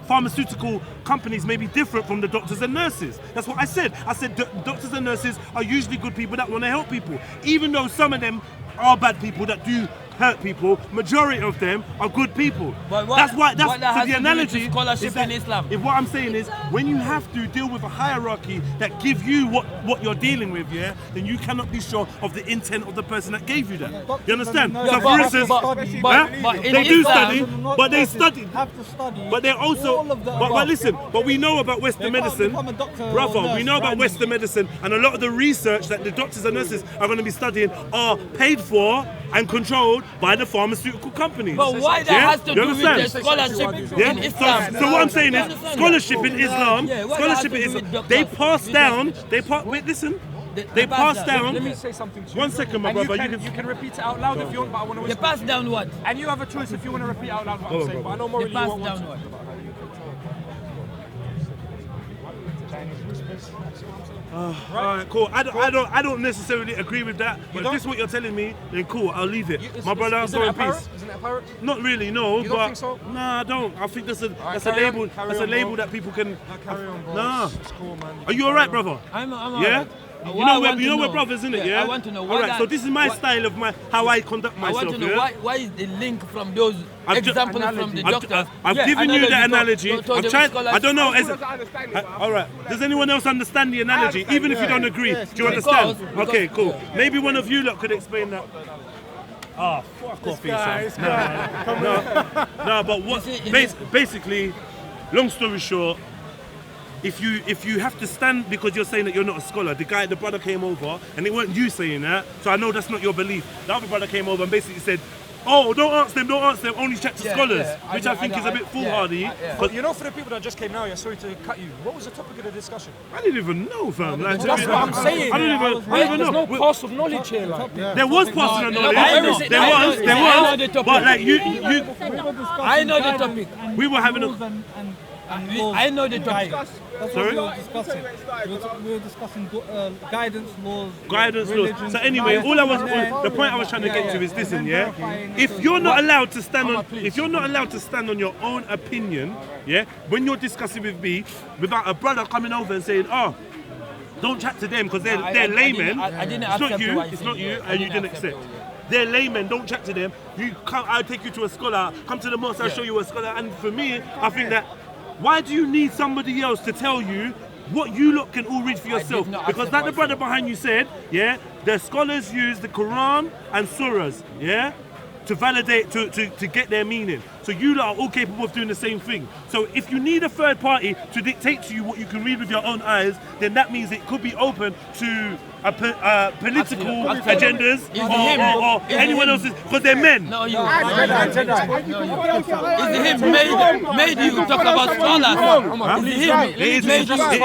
pharmaceutical companies may be different from the doctors and nurses. That's what I said. I said doctors and nurses are usually good people that want to help people, even though some of them are bad people that do hurt people. Majority of them are good people. But what- that's why. That's what that so has the to do with analogy. scholarship is that in Islam? If what I'm saying is, when you have to deal with a hierarchy that give you what you're dealing with, yeah, then you cannot be sure of the intent of the person that gave you that. You understand? Yeah, So, but- for instance, but in they do Islam- study, but they study. Have to study. But they're also, all of the but above. listen, but we know about Western They can't medicine, become a doctor or brother. nurse We know about randomly. Western medicine, and a lot of the research that the doctors and nurses are going to be studying are paid for and controlled by the pharmaceutical companies. But why that Yeah? has to You do with the understand? scholarship Yeah. in Islam? So what I'm saying You is, understand scholarship that? in Islam, Yeah, what scholarship that in has to do Islam, with they doctors? pass down. Wait, listen. They pass down. Let me say something to you. One second, my And brother. You can repeat it out loud if you want, but I want to They whisper. pass down what? And you have a choice if you want to repeat out loud what I'm saying, but I know They morally you pass won't want down to. what? Alright, cool. I don't necessarily agree with that. But if this is what you're telling me, then cool, I'll leave it. My brother, isn't go it in a parrot? peace. Isn't it a parrot? Not really, no. You don't but think so? Nah, I don't. I think that's a carry on, label. carry That's a on, bro. label that people can. Carry on, bro. Nah. It's cool, man. Are you alright, brother? I'm Yeah. alright. You What I know want to we're know- brothers, isn't it? yeah, Yeah. I want to know why Alright, that- so this is my what- style of how I conduct I myself. want to know yeah? why is the link from those I've ju- examples from the doctors? I've Yeah, given you the analogy. to I've the tried. scholars. I don't know. Who doesn't understand it, All right. Does anyone else understand the analogy, understand, even if you yeah. don't agree? Yes, Do you because- understand? because- Okay, cool. Maybe one of you lot could explain that. Ah, fuck off, No, but what? Basically, long story short, if you have to stand because you're saying that you're not a scholar, the brother came over and it weren't you saying that, so I know that's not your belief. The other brother came over and basically said, "Oh, don't ask them, only chat to Yeah, scholars," yeah, which I think is a bit foolhardy. yeah. But you know, for the people that just came now, yeah, sorry to cut you. What was the topic of the discussion? I didn't even know, fam. Like, That's what I'm saying. I don't even There's know. no pass of knowledge here, like. There was passing on no, knowledge. but where is it? There I know was, the topic. but like you, I know the topic. we were having a. I know the topic. That's Sorry? what we were discussing. We were discussing guidance laws. Guidance laws. religion, So anyway, guidance, the point I was trying to get to is this, yeah. verifying If you're not allowed to stand on your own opinion, yeah, when you're discussing with me, without a brother coming over and saying, "Oh, don't chat to them because they're laymen." I didn't It's not accept you. what he It's said. not you, I and you didn't didn't accept accept. They're laymen. Don't chat to them. You come. I'll take you to a scholar. Come to the mosque. I'll show you a scholar. And for me, I think that why do you need somebody else to tell you what you lot can all read for yourself? not Because accept like what the he brother said. behind you said, yeah, the scholars use the Quran and surahs, yeah, to validate, to get their meaning. So you lot are all capable of doing the same thing. So if you need a third party to dictate to you what you can read with your own eyes, then that means it could be open to political agendas or anyone else's, because they're men. No, you. Is it him made you talk about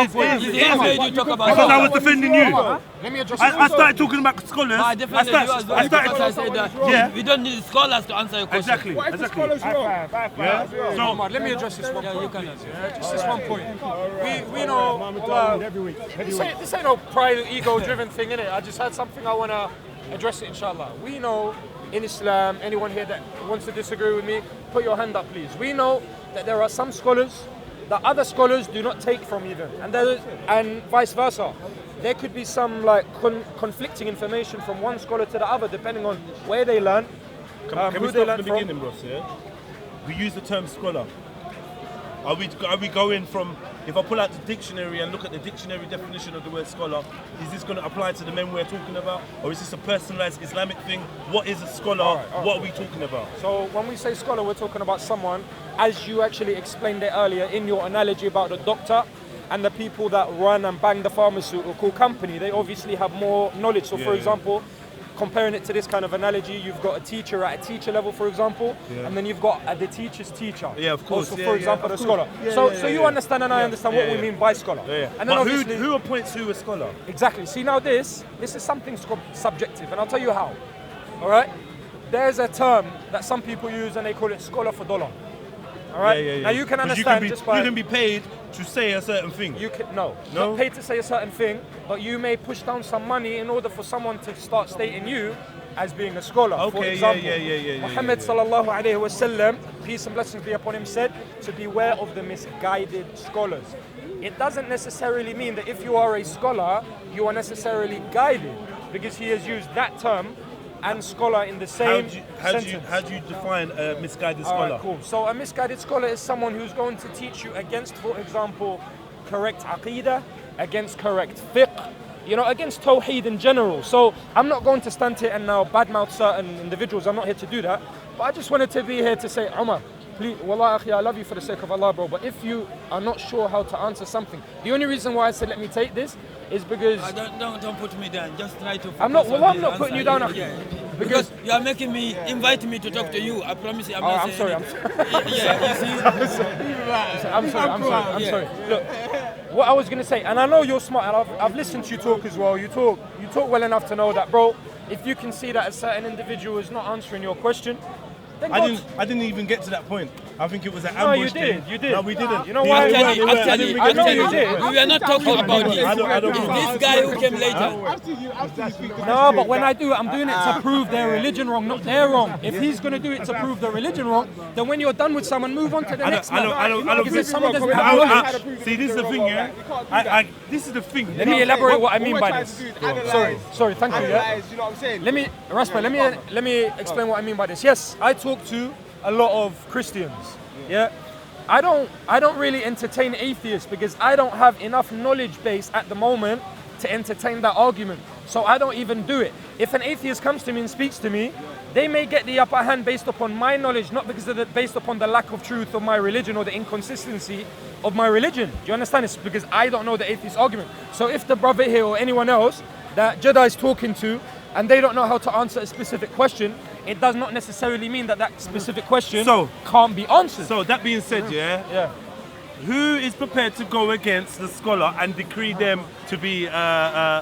scholars? Is it him made you talk about Because I scholars? was defending you. Let me address I started talking about scholars. I defended you as well because I said that Yeah. we don't need scholars to answer your question. Exactly. What if the Exactly. scholars wrong? Yeah. So Omar, let me address this one Yeah, you point. can answer. Just this one point. We know. This ain't no pride, ego-driven thing, innit? I just had something I wanna address it, inshallah. We know in Islam, anyone here that wants to disagree with me, put your hand up, please. We know that there are some scholars that other scholars do not take from even, and vice versa. There could be some like conflicting information from one scholar to the other, depending on where they learn, Can who we they start learn from the from. beginning, Ross? Yeah. We use the term scholar. Are we going from? If I pull out the dictionary and look at the dictionary definition of the word scholar, is this going to apply to the men we're talking about, or is this a personalized Islamic thing? What is a scholar? What are we talking about? So when we say scholar, we're talking about someone, as you actually explained it earlier in your analogy about the doctor and the people that run and bang the pharmaceutical company. They obviously have more knowledge. So for example, comparing it to this kind of analogy, you've got a teacher at a teacher level, for example, and then you've got the teacher's teacher. Yeah, of course. Also, Yeah, for yeah, example, of the course. scholar. Yeah, So you understand and I understand what we mean by scholar. Yeah. And then But obviously, who appoints who a scholar? exactly. See, now this is something subjective, and I'll tell you how. All right? There's a term that some people use, and they call it scholar for dollar. All right? Yeah. Now you can 'Cause understand just by you can be paid to say a certain thing. you can no, No? not paid to say a certain thing, but you may push down some money in order for someone to start stating you as being a scholar. For Okay, example, yeah. Muhammad sallallahu alaihi wasallam, peace and blessings be upon him, said to beware of the misguided scholars. It doesn't necessarily mean that if you are a scholar, you are necessarily guided, because he has used that term and scholar in the same sentence. How do you define a misguided All scholar? right, cool. So a misguided scholar is someone who's going to teach you against, for example, correct aqidah, against correct fiqh, you know, against tawheed in general. So I'm not going to stand here and now badmouth certain individuals. I'm not here to do that. But I just wanted to be here to say, Omar, please, wallah akhi, I love you for the sake of Allah, bro. But if you are not sure how to answer something, the only reason why I said let me take this is because Don't put me down. Just try to. I'm not. focus Well, on I'm the not putting you answer. down, akhi. Yeah. Because You are making me invite me to talk to you. I promise you. I'm not I'm saying sorry. it. Yeah, you see. I'm sorry. Look, what I was gonna say, and I know you're smart, and I've listened to you talk as well. You talk well enough to know that, bro. If you can see that a certain individual is not answering your question, then I didn't even get to that point. I think it was an No, you ambush did. thing. You did. No, we didn't. You know why? Actually, I know you did. we are not talking about this. I don't It's know. this guy who came later. No, but when I do it, I'm doing it to prove their religion wrong, not their wrong. If he's going to do it to prove their religion wrong, then when you're done with someone, move on to the next one. I don't Because if someone doesn't have I- knowledge, See, this is the thing, yeah. This is the thing. let me elaborate what I mean by this. Sorry. Sorry, thank you. Yeah. You know what I'm saying? Let me, Raspa, let me explain what I mean by this. Yes, I talk to a lot of Christians. Yeah. I don't really entertain atheists because I don't have enough knowledge base at the moment to entertain that argument. So I don't even do it. If an atheist comes to me and speaks to me, they may get the upper hand based upon my knowledge, not because of based upon the lack of truth of my religion or the inconsistency of my religion. Do you understand? It's because I don't know the atheist argument. So if the brother here or anyone else that Jedi is talking to and they don't know how to answer a specific question, it does not necessarily mean that that specific question can't be answered. So that being said, Yeah. who is prepared to go against the scholar and decree them to be a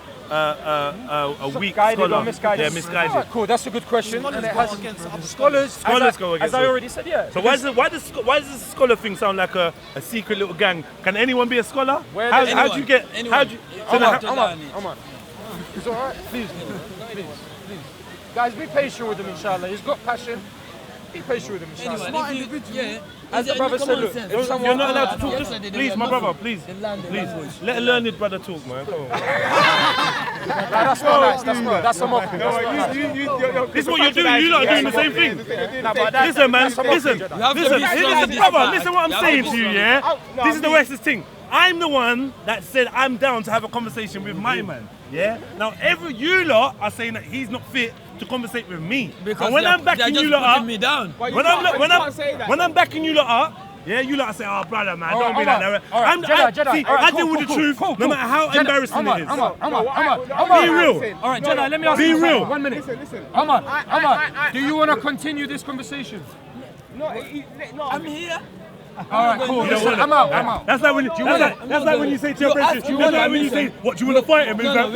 weak Guided scholar? or misguided? Yeah, misguided. Alright, cool, that's a good question. And it has, scholars go against as I them. already said, yeah. So why does the scholar thing sound like a secret little gang? Can anyone be a scholar? Where How does do you get? anyone. How do you, so Omar. It's alright, please. Guys, be patient with him, inshallah. He's got passion. Be patient with him, inshallah. Anyone, if you, As the brother said, look, if someone... you're not allowed to talk. Yesterday they Please, were my Muslim. brother, please. They learned the language. Let a learned brother talk, man. Come on. That's not nice, that's a mockery. This is what you're doing. You're not doing the same thing. Listen, man. Listen, have to listen, be strong in this brother. fight. Listen, what I'm You have saying to to be you, strong. yeah. This is the West's thing. I'm the one that said I'm down to have a conversation with my man. Yeah. Now, you lot are saying that he's not fit to conversate with me. Because and when I'm backing you lot up, me down. when I'm backing you lot up, yeah, you lot say, oh brother, man, don't be like that. All right, Jedi. I deal with the truth, no matter how embarrassing it is. Omar. Be real. All right, Jedi, let me ask Be you real. 1 minute. Listen. Omar, do you want to continue this conversation? No, I'm here. All right, cool. You don't Listen, want I'm out. That's like when you. That's like when you say to your friends. That's like when you say, "What do you want to fight him?" He's like,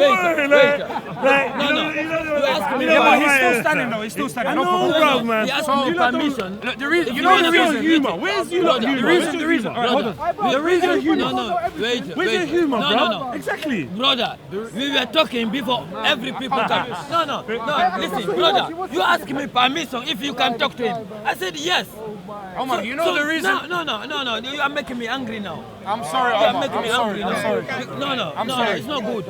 Yeah, but he's still standing though. He's still standing. I No know, problem. bro, man. He asked me permission. Look, the reason, Where's your humor? Where's you lot humor? the reason. All right, hold on. The reason, no, wait. Where's your humor, bro? No. Exactly. Brother, we were talking before every people come. No, listen, brother, you asked me permission if you can talk to him. I said yes. Omar, you know the reason. No, you are making me angry now. I'm sorry, You are Omar. making me angry I'm now. sorry. No, it's not good.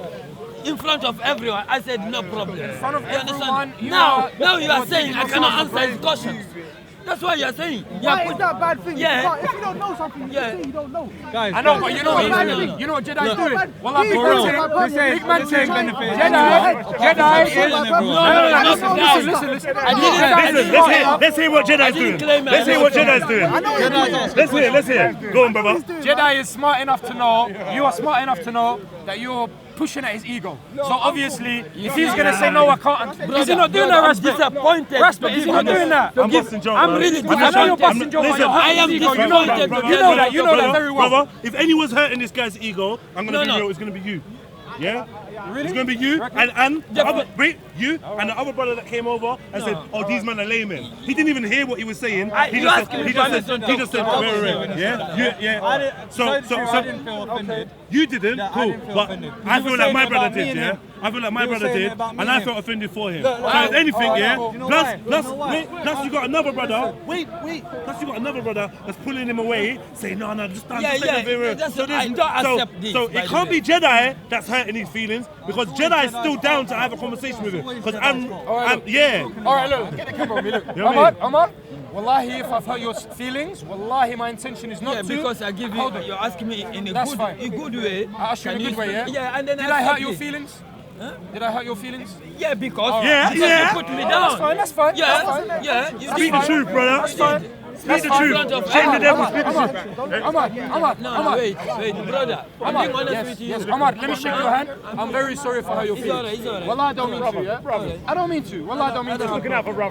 In front of everyone, I said no problem. In front of everyone, now you are saying I cannot answer his questions. That's what you are saying. Why is that a bad thing? Yeah. If you don't know something, you say you don't know. I know, but you know what? No. You know what Jedi's doing? Well, I'm Big man thing. Listen. Let's hear what Jedi's doing. Let's hear what Jedi's doing. Let's hear. Go on, brother. Jedi is smart enough to know, you are smart enough to know that you're pushing at his ego. So obviously, if he's going to say no, I can't. Is he not doing that, I'm Raspa? disappointed. Raspa, is he not doing that? I'm busting Joe. I'm really I know you're busting Joe, but Listen, you're I hurting am his ego. You disappointed. know that. You know that very well. Brother, if anyone's hurting this guy's ego, I'm going to be No. real, it's going to be you. Yeah? It's going to be you and the other, you and the other brother that came over and said, oh, these men are laymen. He didn't even hear what he was saying. He just said, yeah? So I didn't feel offended. You didn't, Yeah, I cool. didn't feel But offended. I You feel were like my saying brother about me did, and yeah? him. I feel like my You were brother saying did, about me and I and felt him. offended for him. Look, Plus anything, yeah? you know Plus, why? plus, You know why? wait, plus you got another brother. Wait. Plus you got another brother that's pulling him away, saying, no, just stand Yeah, the yeah, second that's- so I don't accept this, So by it the can't way. be Jedi that's hurting his feelings, because Jedi is still down to have a conversation with him. Because yeah. All right, look, get the camera on me, look. know what I mean? Omar, wallahi, if I've hurt your feelings, wallahi, my intention is not Yeah, to. because I give you, Hold on. you're asking me in a That's good, fine. a good way. I asked you in a Can good way, yeah? Yeah, and then Did I hurt accept your it. feelings? Did I hurt your feelings? Yeah, because Yeah, because yeah. you put me down. That's fine. Yeah, That's fine. yeah. You Speak the did. truth, brother. That's fine. Speak the fine. truth. Shame the devil, speak the truth. Omar, No, wait, brother. I'm being honest with you. yes, Omar, let me shake your hand. I'm very sorry for how you It's feel. alright, it's alright. Wallah, I don't mean to, yeah? I don't mean to. Wallah, I don't mean to.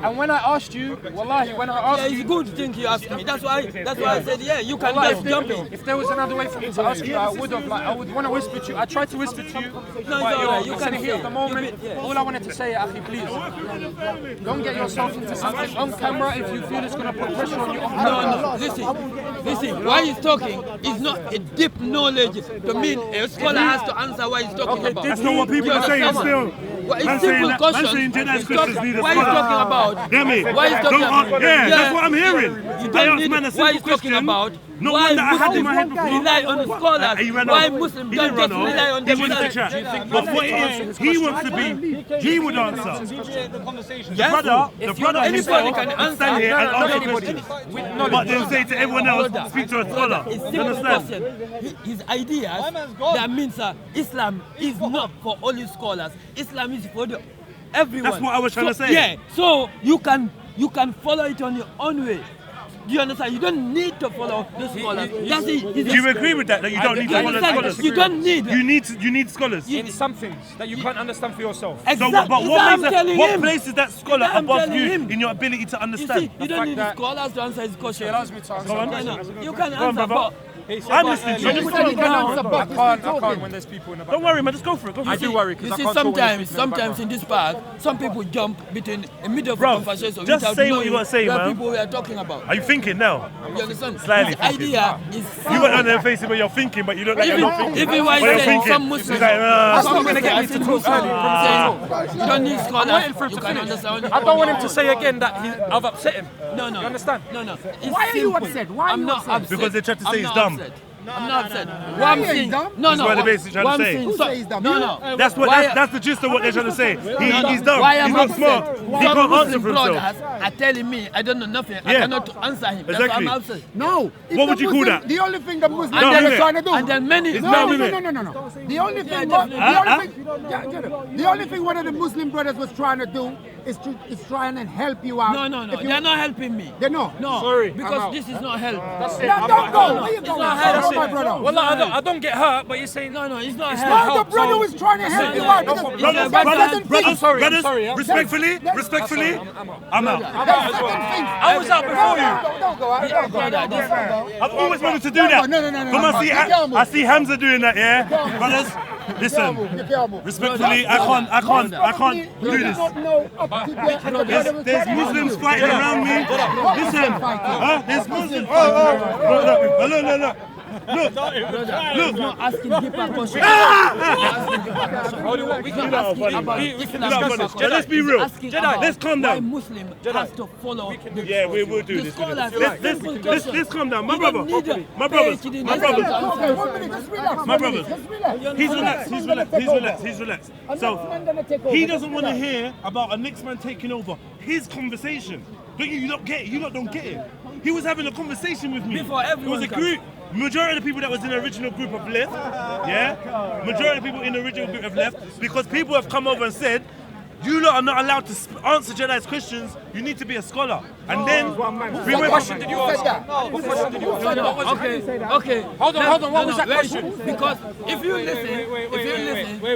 And when I asked you, wallahi, when I Yeah, asked it's you, good thing you asked me. That's why I said, yeah, you can just jump in. if there was another way for me to ask you, I would have. Like, I would want to whisper to you. I tried to whisper to you, No, but it's alright. you're You sitting can here say at the it. moment. Yeah. All I wanted to say, Akhi, please, don't get yourself into something on camera if you feel it's going to put pressure on you on camera. No. Listen. Why he's talking is not a deep knowledge to mean a scholar has to answer what he's talking about. That's not what people are saying still. Well, Man it's simple saying question. Jedi's Christians need a Why he's scholar. talking about? Hear me? Why he's talking Don't about? yeah, that's what I'm hearing. You I don't asked need man a why simple he's talking question. about. Not Why one that I had in my head Muslims before. rely on the scholars. He ran Why off. Muslims He don't didn't run just off. rely on He the wants to scholars. chat. But what it is, he wants to be. He would answer. The conversation. The brother Anybody himself can will stand here and Not ask anybody. questions. With But knowledge. then say to everyone else, speak to a scholar. It's You simple understand? question. His ideas man's gone. that means Islam is not for only scholars. Islam is for everyone. That's what I was trying to say. Yeah, so you can follow it on your own way. Do you understand? You don't need to follow the scholars. That's it. Do you agree with that? That you don't need to follow scholars? You don't need. You need scholars. In some things that you can't understand for yourself. So, Exactly. but I'm telling what him. places that scholar I'm above telling you him. in your ability to You understand? see, you don't fact need that- scholars to answer his question. It allows me to answer. You can Go on, answer, brother. but I'm listening to you. Just go. I can't when there's people in the back. Don't worry, man. Just go for it. Go for I it. do worry you because I see, can't talk when there's sometimes people in this park, some people jump between a middle of a Bro, conversation just without say what knowing you gotta say, what man. people we are talking about. Are you thinking now? You understand? Slightly His idea is You got on their faces where you're thinking, but you look like you're not thinking. even But why you're saying thinking. some It's Muslims, like, That's not going to get me to talk early. you don't need scholars. waiting for him You to can finish. understand. I don't want him to say again that I've upset him. No. You understand? No. It's Why are you simple. upset? Why are I'm you not upset? Because they tried to say I'm he's not dumb. upset. I'm not upset. What I'm he ain't saying, dumb. no. That's what they're basically trying to what I'm say. saying, Who so- says he's dumb? No. That's what. Why- That's the gist of what they're trying to say. He's dumb. Why He's am not I smart. upset? He Some can't answer Muslim for himself. brothers are telling me I don't know nothing. I Yeah. cannot answer him. That's Exactly. why I'm upset. No. If What the would you call Muslim- that? The only thing the Muslims No, are innit? trying to do. And then many. It's No. no, The only thing, the only thing one of the Muslim brothers was trying to do is trying and help you out. No. If you- They're not helping me. They're not. No. Sorry, I'm Because out. this is not help. That's it. No, don't go. Where you It's going? not Sorry, help. my brother. Well, I don't get hurt, but you're saying No, it's not It's help. not No, the help, brother so- was trying to help you no, out. no, Because no, there's no, certain Brothers, things- I'm sorry. respectfully, I'm out. There's certain things. I was out before you. Don't go out. Don't go out. I've always wanted to do that. No. Come on, I see Hamza doing that, yeah? Brothers, listen. Respectfully, I can't do this. There's Muslims fighting around me. Listen, there's Muslims. Look. He's not asking deeper questions. We can ask him about But let's be real. Let's calm Why down. Muslim has to follow the Yeah, we will do the this. scholars. Let's calm down. My You don't brother, need a my brothers, PhD in my Islam brothers. to answer. Okay, 1 minute, just relax. My brothers. Just relax. He's relaxed. So he doesn't want to hear about a next man taking over his conversation. You don't get it. You lot don't get it. He was having a conversation with me. Before It was everyone a group. Majority of the people that was in the original group have left. Yeah? Majority of the people in the original group have left because people have come over and said, you lot are not allowed to answer Jedi's questions. You need to be a scholar. And then we What went. question did you ask? What question did you ask? Okay. Hold on. What was that very question? good. Because if you listen,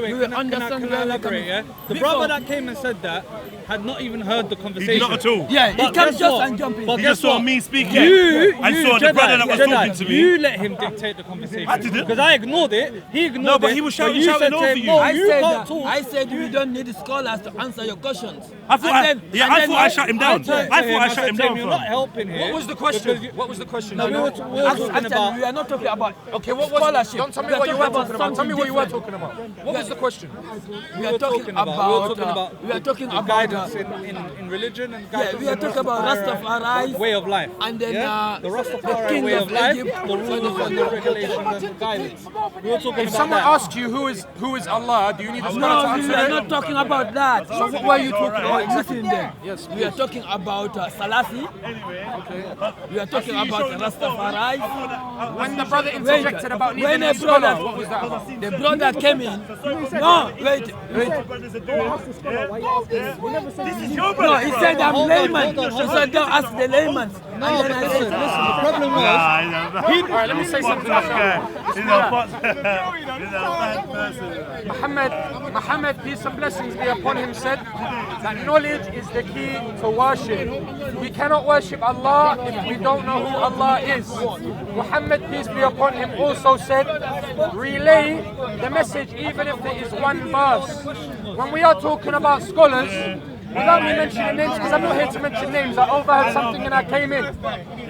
you will understand Can I where I'm elaborate, coming yeah? from. The Before- brother that came and said that had not even heard the conversation. Not at all. Yeah, he But comes guess just what? and jump in. But He guess just saw what? me speaking. You and saw the Jedi, brother that was Jedi, talking to me. You let him dictate the conversation. I didn't. Because I ignored it. He ignored it. No, but he was shouting you said over to him, you. No, I you said can't that. talk. I said we don't need scholars to answer your questions. I thought I shut him down. I thought I shut him down. You're not helping here. What was the question? What was the question? No, we were talking about. We are not talking about Okay, what was scholarship. Don't tell me We are what you were talking talking about. Tell me what you were something talking about. What was the question? We are talking about guidance in religion and guidance. we are talking about Rastafari way of life. and then the Rastafari king way of of life, Egypt. the rules and the regulations and the guidance. We were talking If about someone that. asks you who is Allah, do you need to start to No, answer we are it? not talking about that. So what are you talking about? Listen then. Yes, We are talking about Salasi. We are talking about Rastafari. When the brother interjected about When needing a a scholar, brother, what was that about? the brother came in. No, wait. This is your No, brother. he said I'm Hold on, layman. hold on, He hold said don't ask the layman. No, but listen, the problem was. Alright, let me say something. He's a bad person. Muhammad, peace and blessings be upon him, said that knowledge is the key to worship. We cannot worship Allah if we don't know who Allah is. Muhammad, peace be upon him, also said, relay the message even if there is one verse. When we are talking about scholars, without me mentioning names, because I'm not here to mention names, I overheard something and I came in.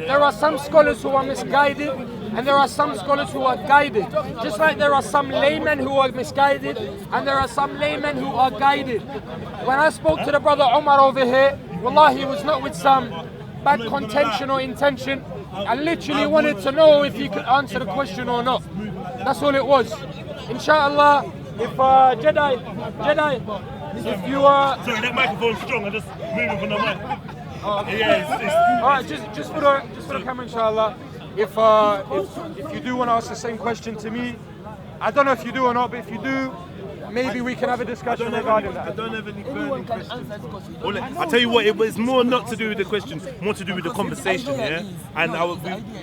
There are some scholars who are misguided, and there are some scholars who are guided. Just like there are some laymen who are misguided, and there are some laymen who are guided. When I spoke to the brother Omar over here, wallahi, he was not with some bad contention or intention. I literally wanted to know if he could answer the question or not. That's all it was. Inshallah, if Jedi, if you are... Sorry, that microphone's strong. I'm just moving from the mic. Alright, just for the camera, inshallah. If you do want to ask the same question to me, I don't know if you do or not, but if you do, maybe we can have a discussion regarding I that. don't have any burning questions. I tell you what, it was more not to do with the questions, more to do with the conversation, yeah? And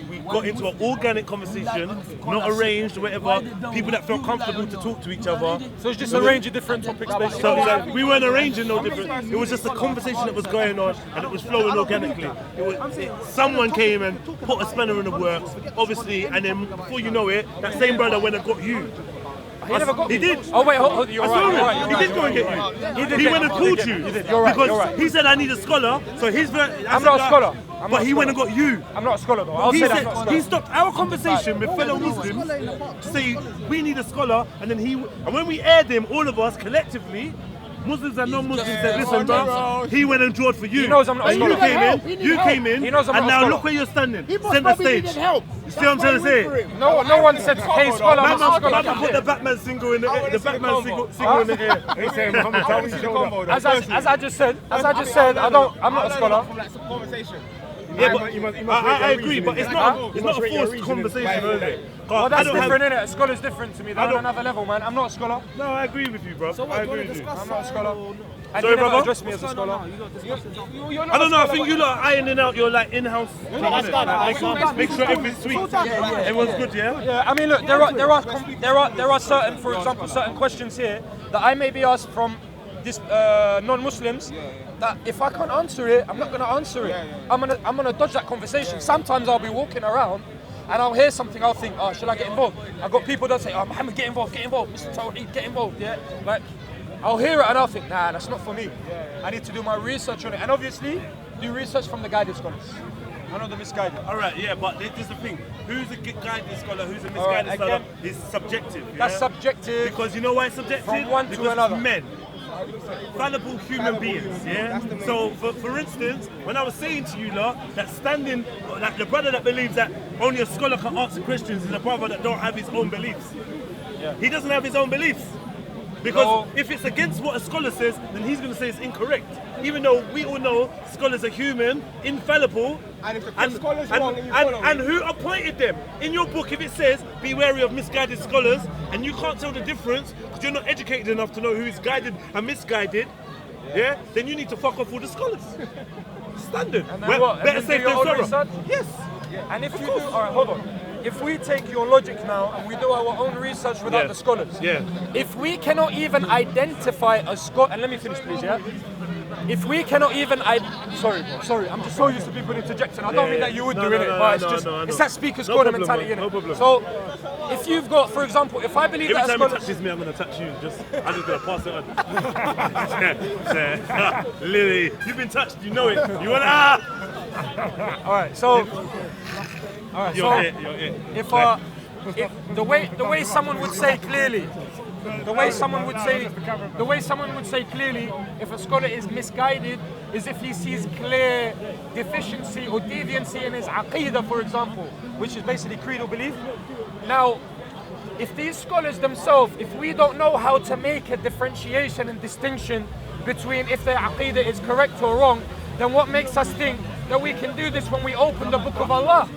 we got into an organic conversation, not arranged, whatever, people that felt comfortable to talk to each other. So it's just a range of different topics, basically. So we weren't arranging no different, it was just a conversation that was going on and it was flowing organically. Someone came and put a spanner in the works, obviously, and then before you know it, that same brother went and got you. He never got He me. did. Oh wait, hold, you're I right. saw You're right, him. you're He right, did go and you're get right. you. did He get went me. and called He you. did. You're right. Because You're right. he said I need a scholar. So his I'm not a scholar. But he went and got you. I'm not a scholar though. I'll He say that I'm said not a he scholar. stopped our conversation with fellow Muslims to say we need a scholar, and then when we aired him, all of us collectively, Muslims and non-Muslims said, listen, bro, he went and drawed for you. He knows I'm not a And you scholar. came in, He knows I'm and not a now scholar. look where you're standing, He must center probably stage. needed help. You see what I'm trying to say? No one said, hey scholar, I'm not a scholar. Man, put the Batman single in the air. The Batman single in the air. As I just said, I'm not a scholar. Yeah, but I agree, but it's not a forced conversation, is it? Well, that's different, innit? A scholar's different to me. They're on another level, man. I'm not a scholar. No, I agree with you, bro. I agree with you. I'm not a scholar. And Sorry, you never brother? addressed me as a scholar. I don't know. I think you lot are ironing out your like in-house. Make sure everything's sweet. Everyone's good, yeah. Yeah, I mean, look, there are certain, for example, certain questions here that I may be asked from this non-Muslims that if I can't answer it, I'm not going to answer it. I'm gonna dodge that conversation. Sometimes I'll be walking around and I'll hear something. I'll think, oh, should I get involved? I've got people that say, oh, Muhammad, get involved, Mr. Tawheed, get involved. Yeah, like I'll hear it and I'll think, nah, that's not for me. I need to do my research on it, and obviously do research from the guided scholars. I know the misguided. All right, yeah, but this is the thing. Who's a guided scholar? Who's a misguided scholar? Is subjective. Yeah? That's subjective. Because you know why it's subjective? From one to because another. It's men. Fallible human beings, yeah? So, for instance, when I was saying to you lot that standing, like the brother that believes that only a scholar can answer questions is a brother that don't have his own beliefs. Yeah. He doesn't have his own beliefs. Because if it's against what a scholar says, then he's going to say it's incorrect. Even though we all know scholars are human, infallible, And if the scholar's wrong, then you follow and who appointed them? In your book, if it says, be wary of misguided scholars, and you can't tell the difference because you're not educated enough to know who is guided and misguided, yeah, then you need to fuck off all the scholars. Standard. And then what? Better And then safe do your than own sorrow. research? Yes. And if you do, all right, hold on. if we take your logic now and we do our own research without the scholars, if we cannot even identify a scholar, and let me finish please, yeah? If we cannot even, sorry, I'm just so used to people interjecting. I don't mean that you would do it, but it's just, it's that speaker's corner mentality, innit? No problem. So, if you've got, for example, if I believe that a Every time scholar... he touches me, I'm going to touch you. I'm just going to pass it on. Lily, you've been touched, you know it. You want to... Alright, so... You're it. If the way someone would say clearly, if a scholar is misguided, is if he sees clear deficiency or deviancy in his aqidah, for example, which is basically creedal belief. Now, if these scholars themselves, if we don't know how to make a differentiation and distinction between if their aqidah is correct or wrong, then what makes us think that we can do this when we open the Book of Allah?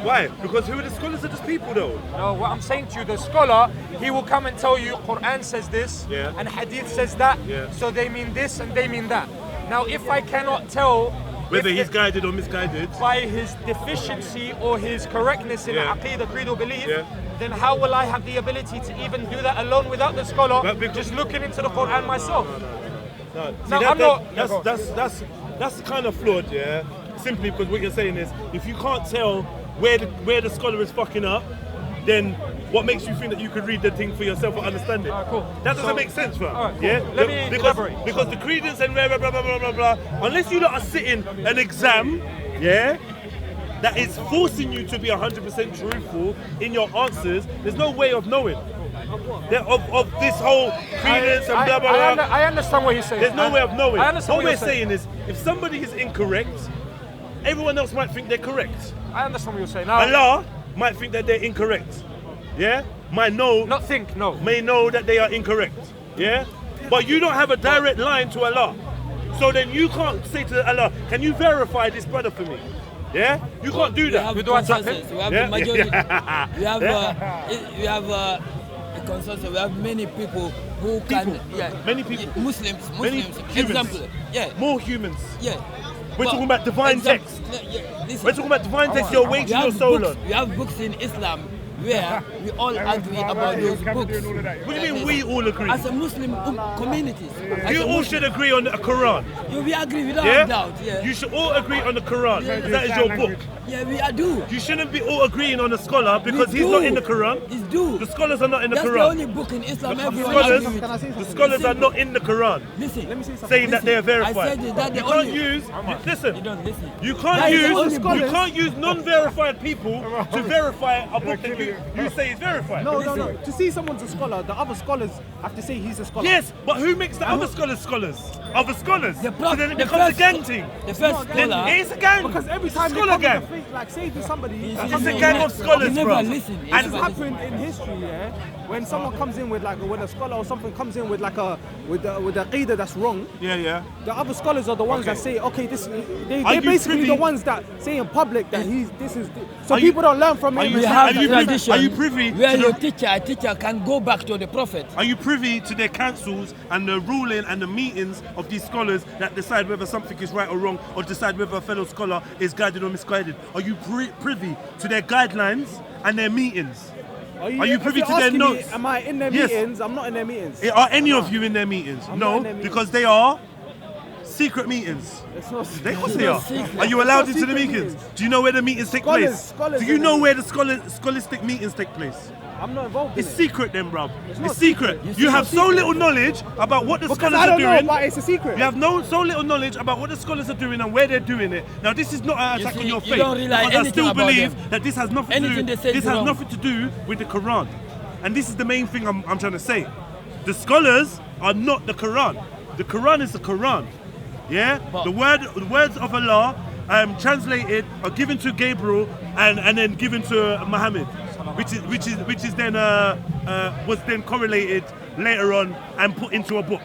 Why? Because who are the scholars are just people though? No, what I'm saying to you, the scholar, he will come and tell you Quran says this and Hadith says that, so they mean this and they mean that. Now, if I cannot tell whether he's guided or misguided by his deficiency or his correctness in aqidah, creedal belief, then how will I have the ability to even do that alone without the scholar, just looking into the Quran myself? That's kind of flawed, yeah? Simply because what you're saying is, if you can't tell where the scholar is fucking up, then what makes you think that you could read the thing for yourself or understand it? Cool. That doesn't make sense, fam. Cool. Yeah? Let me elaborate. Because the credence and blah, blah, blah, blah, blah, blah, unless you lot are sitting an exam, yeah, that is forcing you to be 100% truthful in your answers, there's no way of knowing. Of this whole credence and blah, blah, blah. I understand what you're saying. There's no way of knowing. I understand what what we're saying is, if somebody is incorrect, everyone else might think they're correct. I understand what you're saying. Now, Allah might think that they're incorrect. Yeah? May know that they are incorrect. Yeah? But you don't have a direct line to Allah. So then you can't say to Allah, can you verify this brother for me? Yeah? You can't do that. We have consensus. We have the majority. We have a consensus. We have many people who can... Many people. Muslims. Humans. Example. More humans. Yeah. We're talking about divine text. Listen, we're talking about divine text you're waging your soul on. We have books in Islam where we all agree about those books. What do you mean we all agree? As a Muslim communities. You all should agree on the Quran. We agree without doubt. You should all agree on the Quran. That is your book. Yeah, we do. You shouldn't be all agreeing on a scholar because he's not in the Quran. The scholars are not in the That's Quran. That's the only book in Islam The scholars are not in the Quran. Listen, let me say something. Saying that they are verified. I said that you can't use. Listen. You don't listen. You can't use non-verified people to verify a book that you say is verified. No. To see someone's a scholar, the other scholars have to say he's a scholar. Yes, but who makes the other scholars scholars? Other scholars. So then it becomes a gang thing. The first scholar. It is a gang. Because every time they come to think, like say to somebody, it's a gang of scholars, bro. And it's happened in history, yeah. When someone comes in with when a scholar or something comes in with with a aqidah that's wrong. Yeah. The other scholars are the ones that say, okay, they're basically the ones that say in public that so people don't learn from him. Are you privy? Where your teacher can go back to the Prophet. Are you privy to their councils and the ruling and the meetings of these scholars that decide whether something is right or wrong, or decide whether a fellow scholar is guided or misguided? Are you privy to their guidelines and their meetings? Are you privy to their notes? Am I in their meetings? I'm not in their meetings. Are any of you in their meetings? No, because they are secret meetings. Of course they are. Are you allowed into the meetings? Do you know where the meetings take place? Do you know where the scholastic meetings take place? I'm not involved in it. It's secret then, bruv. It's secret. You have so little knowledge about what the scholars are doing. I don't know, but it's a secret. You have so little knowledge about what the scholars are doing and where they're doing it. Now, this is not an attack on your faith. Don't rely because I still believe them. that this has nothing to do. This has nothing to do with the Quran. And this is the main thing I'm trying to say. The scholars are not the Quran. The Quran is the Quran. Yeah? The words of Allah translated are given to Gabriel and then given to Muhammad. Which is then was then correlated later on and put into a book,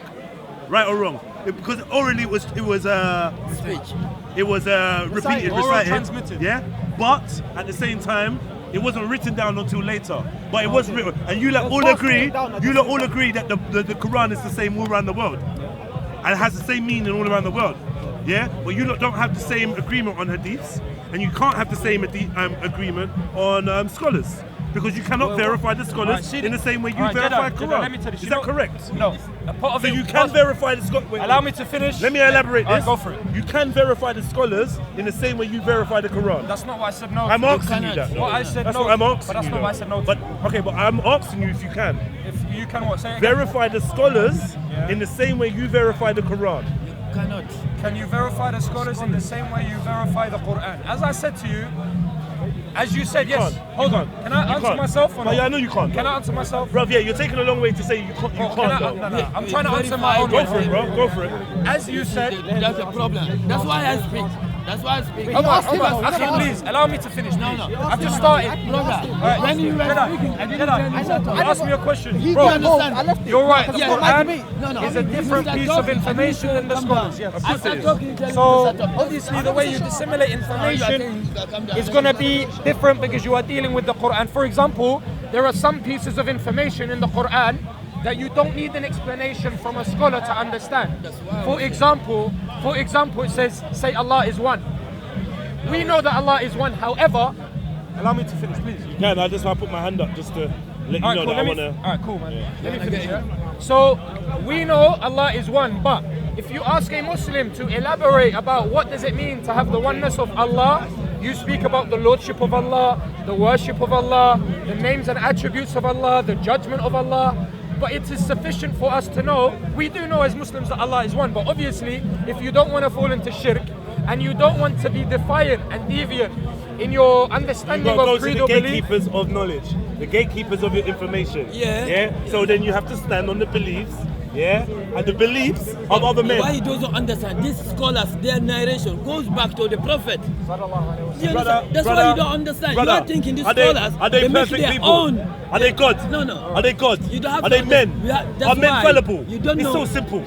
right or wrong? Because orally it was speech. It was recited, transmitted. Yeah, but at the same time it wasn't written down until later. But it was written, and you lot all agree. You lot all agree that the Quran is the same all around the world, and it has the same meaning all around the world. Yeah, but you lot don't have the same agreement on hadiths. and you can't have the same agreement on scholars. Because you cannot verify the scholars in the same way you verify Quran. Let me tell you, Is that correct? No. A part of So it you can verify the scholars. Allow me to finish. Let me elaborate this. Go for it. You can verify the scholars in the same way you verify the Quran. That's not what I said no. I'm asking you that. What I said That's no. what I'm asking But that's you. not what I said no. But okay, but I'm asking you if you can If you can what? Say it again. verify the scholars in the same way you verify the Quran. Cannot. Can you verify the scholars in the same way you verify the Quran? As I said to you, as you said, yes. Hold on. Can I answer myself or Oh, not? yeah, I know you can't. Can I answer myself? Bro, yeah, you're taking a long way to say you can't. No. I'm trying to answer my own. Go for it, bro. Go for it. As you said, That's a problem. That's why I speak. That's why I speak. Omar, please allow me to finish. No. I've just started. Brother, Right. when you were Jedi, speaking, I didn't Jedi, tell you that. ask me a question. You Bro, understand? you're right. The Yeah, Quran is a different piece of information than the scholars. Yes, of course it is. So obviously the way you disseminate information is going to be different because you are dealing with the Quran. For example, there are some pieces of information in the Quran that you don't need an explanation from a scholar to understand. For example, it says, say Allah is one. We know that Allah is one. However, allow me to finish, please. Yeah, I just want to put my hand up just to let you know that I want to. Alright, cool, man. Let me finish. Yeah? So we know Allah is one, but if you ask a Muslim to elaborate about what does it mean to have the oneness of Allah, you speak about the lordship of Allah, the worship of Allah, the names and attributes of Allah, the judgment of Allah. But it is sufficient for us to know, we do know as Muslims that Allah is one, but obviously if you don't want to fall into shirk and you don't want to be defiant and deviant in your understanding of creed or the belief. gatekeepers of knowledge, the gatekeepers of your information. Yeah. So then you have to stand on the beliefs, and the beliefs of other men. Why you don't understand? These scholars, their narration goes back to the Prophet. That's why you don't understand. You are thinking these scholars, are they make perfect their people? own. Are they God? No. Are they God? You don't have are to they men? that's Are men why fallible? You don't it's know. so simple.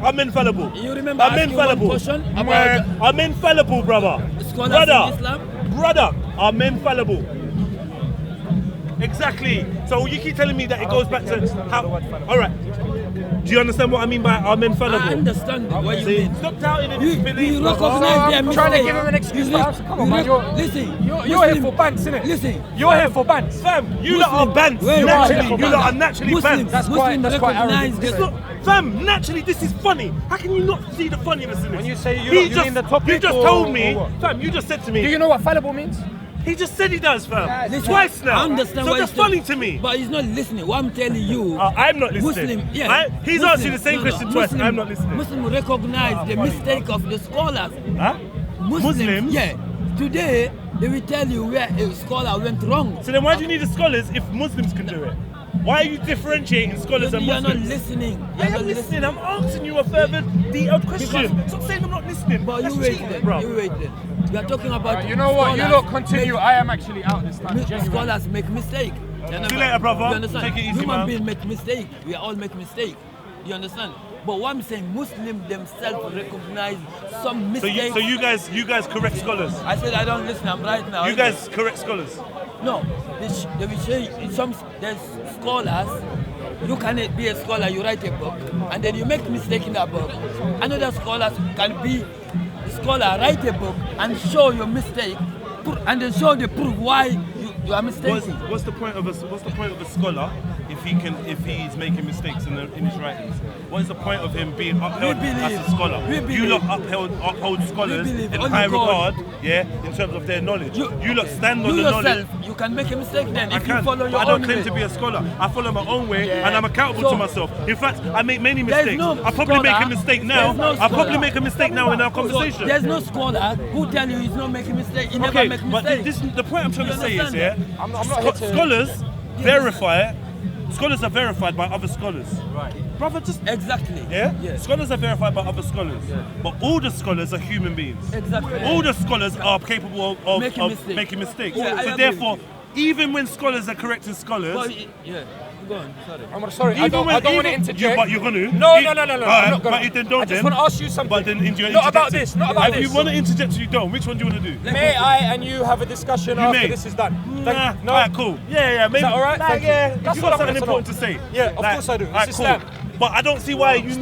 Are men fallible? You remember are men asking one fallible? question about Are men fallible, brother? scholars in Islam? Brother, are men fallible? Exactly. So you keep telling me that it goes back to how. All right. Do you understand what I mean by are men fallible? I understand what you mean. Stop doubting in You disbelief. recognize their I'm trying to mistake. give him an excuse. Come on, man. Listen, You're here for bants, innit? Listen, You're here for bants. Fam, you lot are bants. Wait, Naturally, wait, you lot are naturally bants. That's quite recognize arrogant. It's not, fam, naturally this is funny. How can you not see the funniness in this? When you say you He lot, you mean the topic You just or- told or me, what? fam, you just said to me. Do you know what fallible means? He just said he does, fam. Listen, Twice now. I understand so why that's he's not- funny to me. But he's not listening. What I'm telling you, I'm not listening. Muslim, yeah. He's Muslim, asking the same question twice. Muslim, I'm not listening. Muslim recognize the mistake of the scholars. Huh? Muslims? Yeah. Today, they will tell you where a scholar went wrong. So then why do you need the scholars if Muslims can do it? Why are you differentiating scholars and You're Muslims? not listening. I am listening. I'm asking you a further detailed question. Stop saying I'm not listening. But That's you wait cheating, then. bro. You wait then. We are talking about. You know what? You scholars lot continue. I am actually out this time. make- Genuinely. Scholars make mistake. See you later, brother. You understand? Take it easy, Human man. beings make mistake. We all make mistake. You understand? But what I'm saying, Muslims themselves recognize some So mistakes. you guys correct scholars. I said I don't listen. I'm right now. You guys correct scholars. No, they will say there's scholars. You can be a scholar, you write a book, and then you make mistake in that book. Another scholar can be a scholar, write a book, and show your mistake, and then show the proof why you are mistaken. What's the point of a scholar if he's making mistakes in his writings? What is the point of him being upheld as a scholar? You lot uphold scholars in high regard, in terms of their knowledge. You lot stand on the knowledge. Yourself, you can make a mistake then I if can, you follow your but I don't own claim way. to be a scholar. I follow my own way, Yeah. and I'm accountable to So- myself. In fact, I make many There's mistakes. no I'll probably make a scholar- mistake now. there's no I'll probably scholar. make a mistake now in our So, conversation. there's no scholar who tell you he's not making mistake. He never Okay, make but mistakes. the point I'm trying to say is, understand I'm not here to- scholars verify. Scholars are verified by other scholars. Right. Brother, just Exactly. yeah? Yes. Scholars are verified by other scholars. But all the scholars are human beings. Exactly. All the scholars are capable of Making making mistakes. Yeah, I so agree. therefore, even when scholars are correcting scholars, Well, yeah. Go on. Sorry. I'm sorry. I even don't when- want to even- interject. but you're gonna. No. Alright, I'm not gonna. But then don't I just then. want to ask you something. But then Not about interject this. it. Not about If this. you want to interject, you don't. Which one do you want to do? May I and you have a discussion after may. this is done? Nah, No. alright, cool. Yeah, maybe. that alright? Like, Thank you. yeah, That's if you what got I something wanted to important know. to say. Yeah, of Like, course I do. It's alright, cool. Islam. But I don't see why you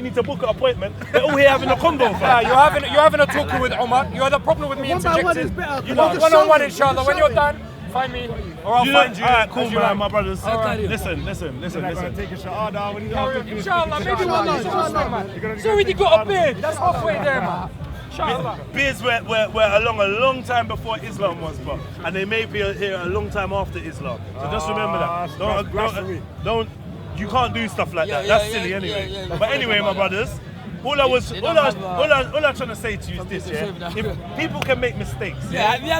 need to book an appointment. They're all here having a convo. Yeah, you're having a talk with Omar. You had a problem with me interjecting. You want one-on-one, inshallah. When you're done, find me, or I'll find you. Alright, cool, as you man, like. my brothers. Alright. Listen. Take a shahada when you Inshallah, maybe one day. Man. It's already got a beard. That's halfway there, man. Inshallah. Beards were along a long time before Islam was, bro. And they may be here a long time after Islam. So just remember that. Don't you can't do stuff like that. That's silly anyway. But anyway, my brothers, all I'm trying to say to you is this, yeah? If people can make mistakes, Yeah,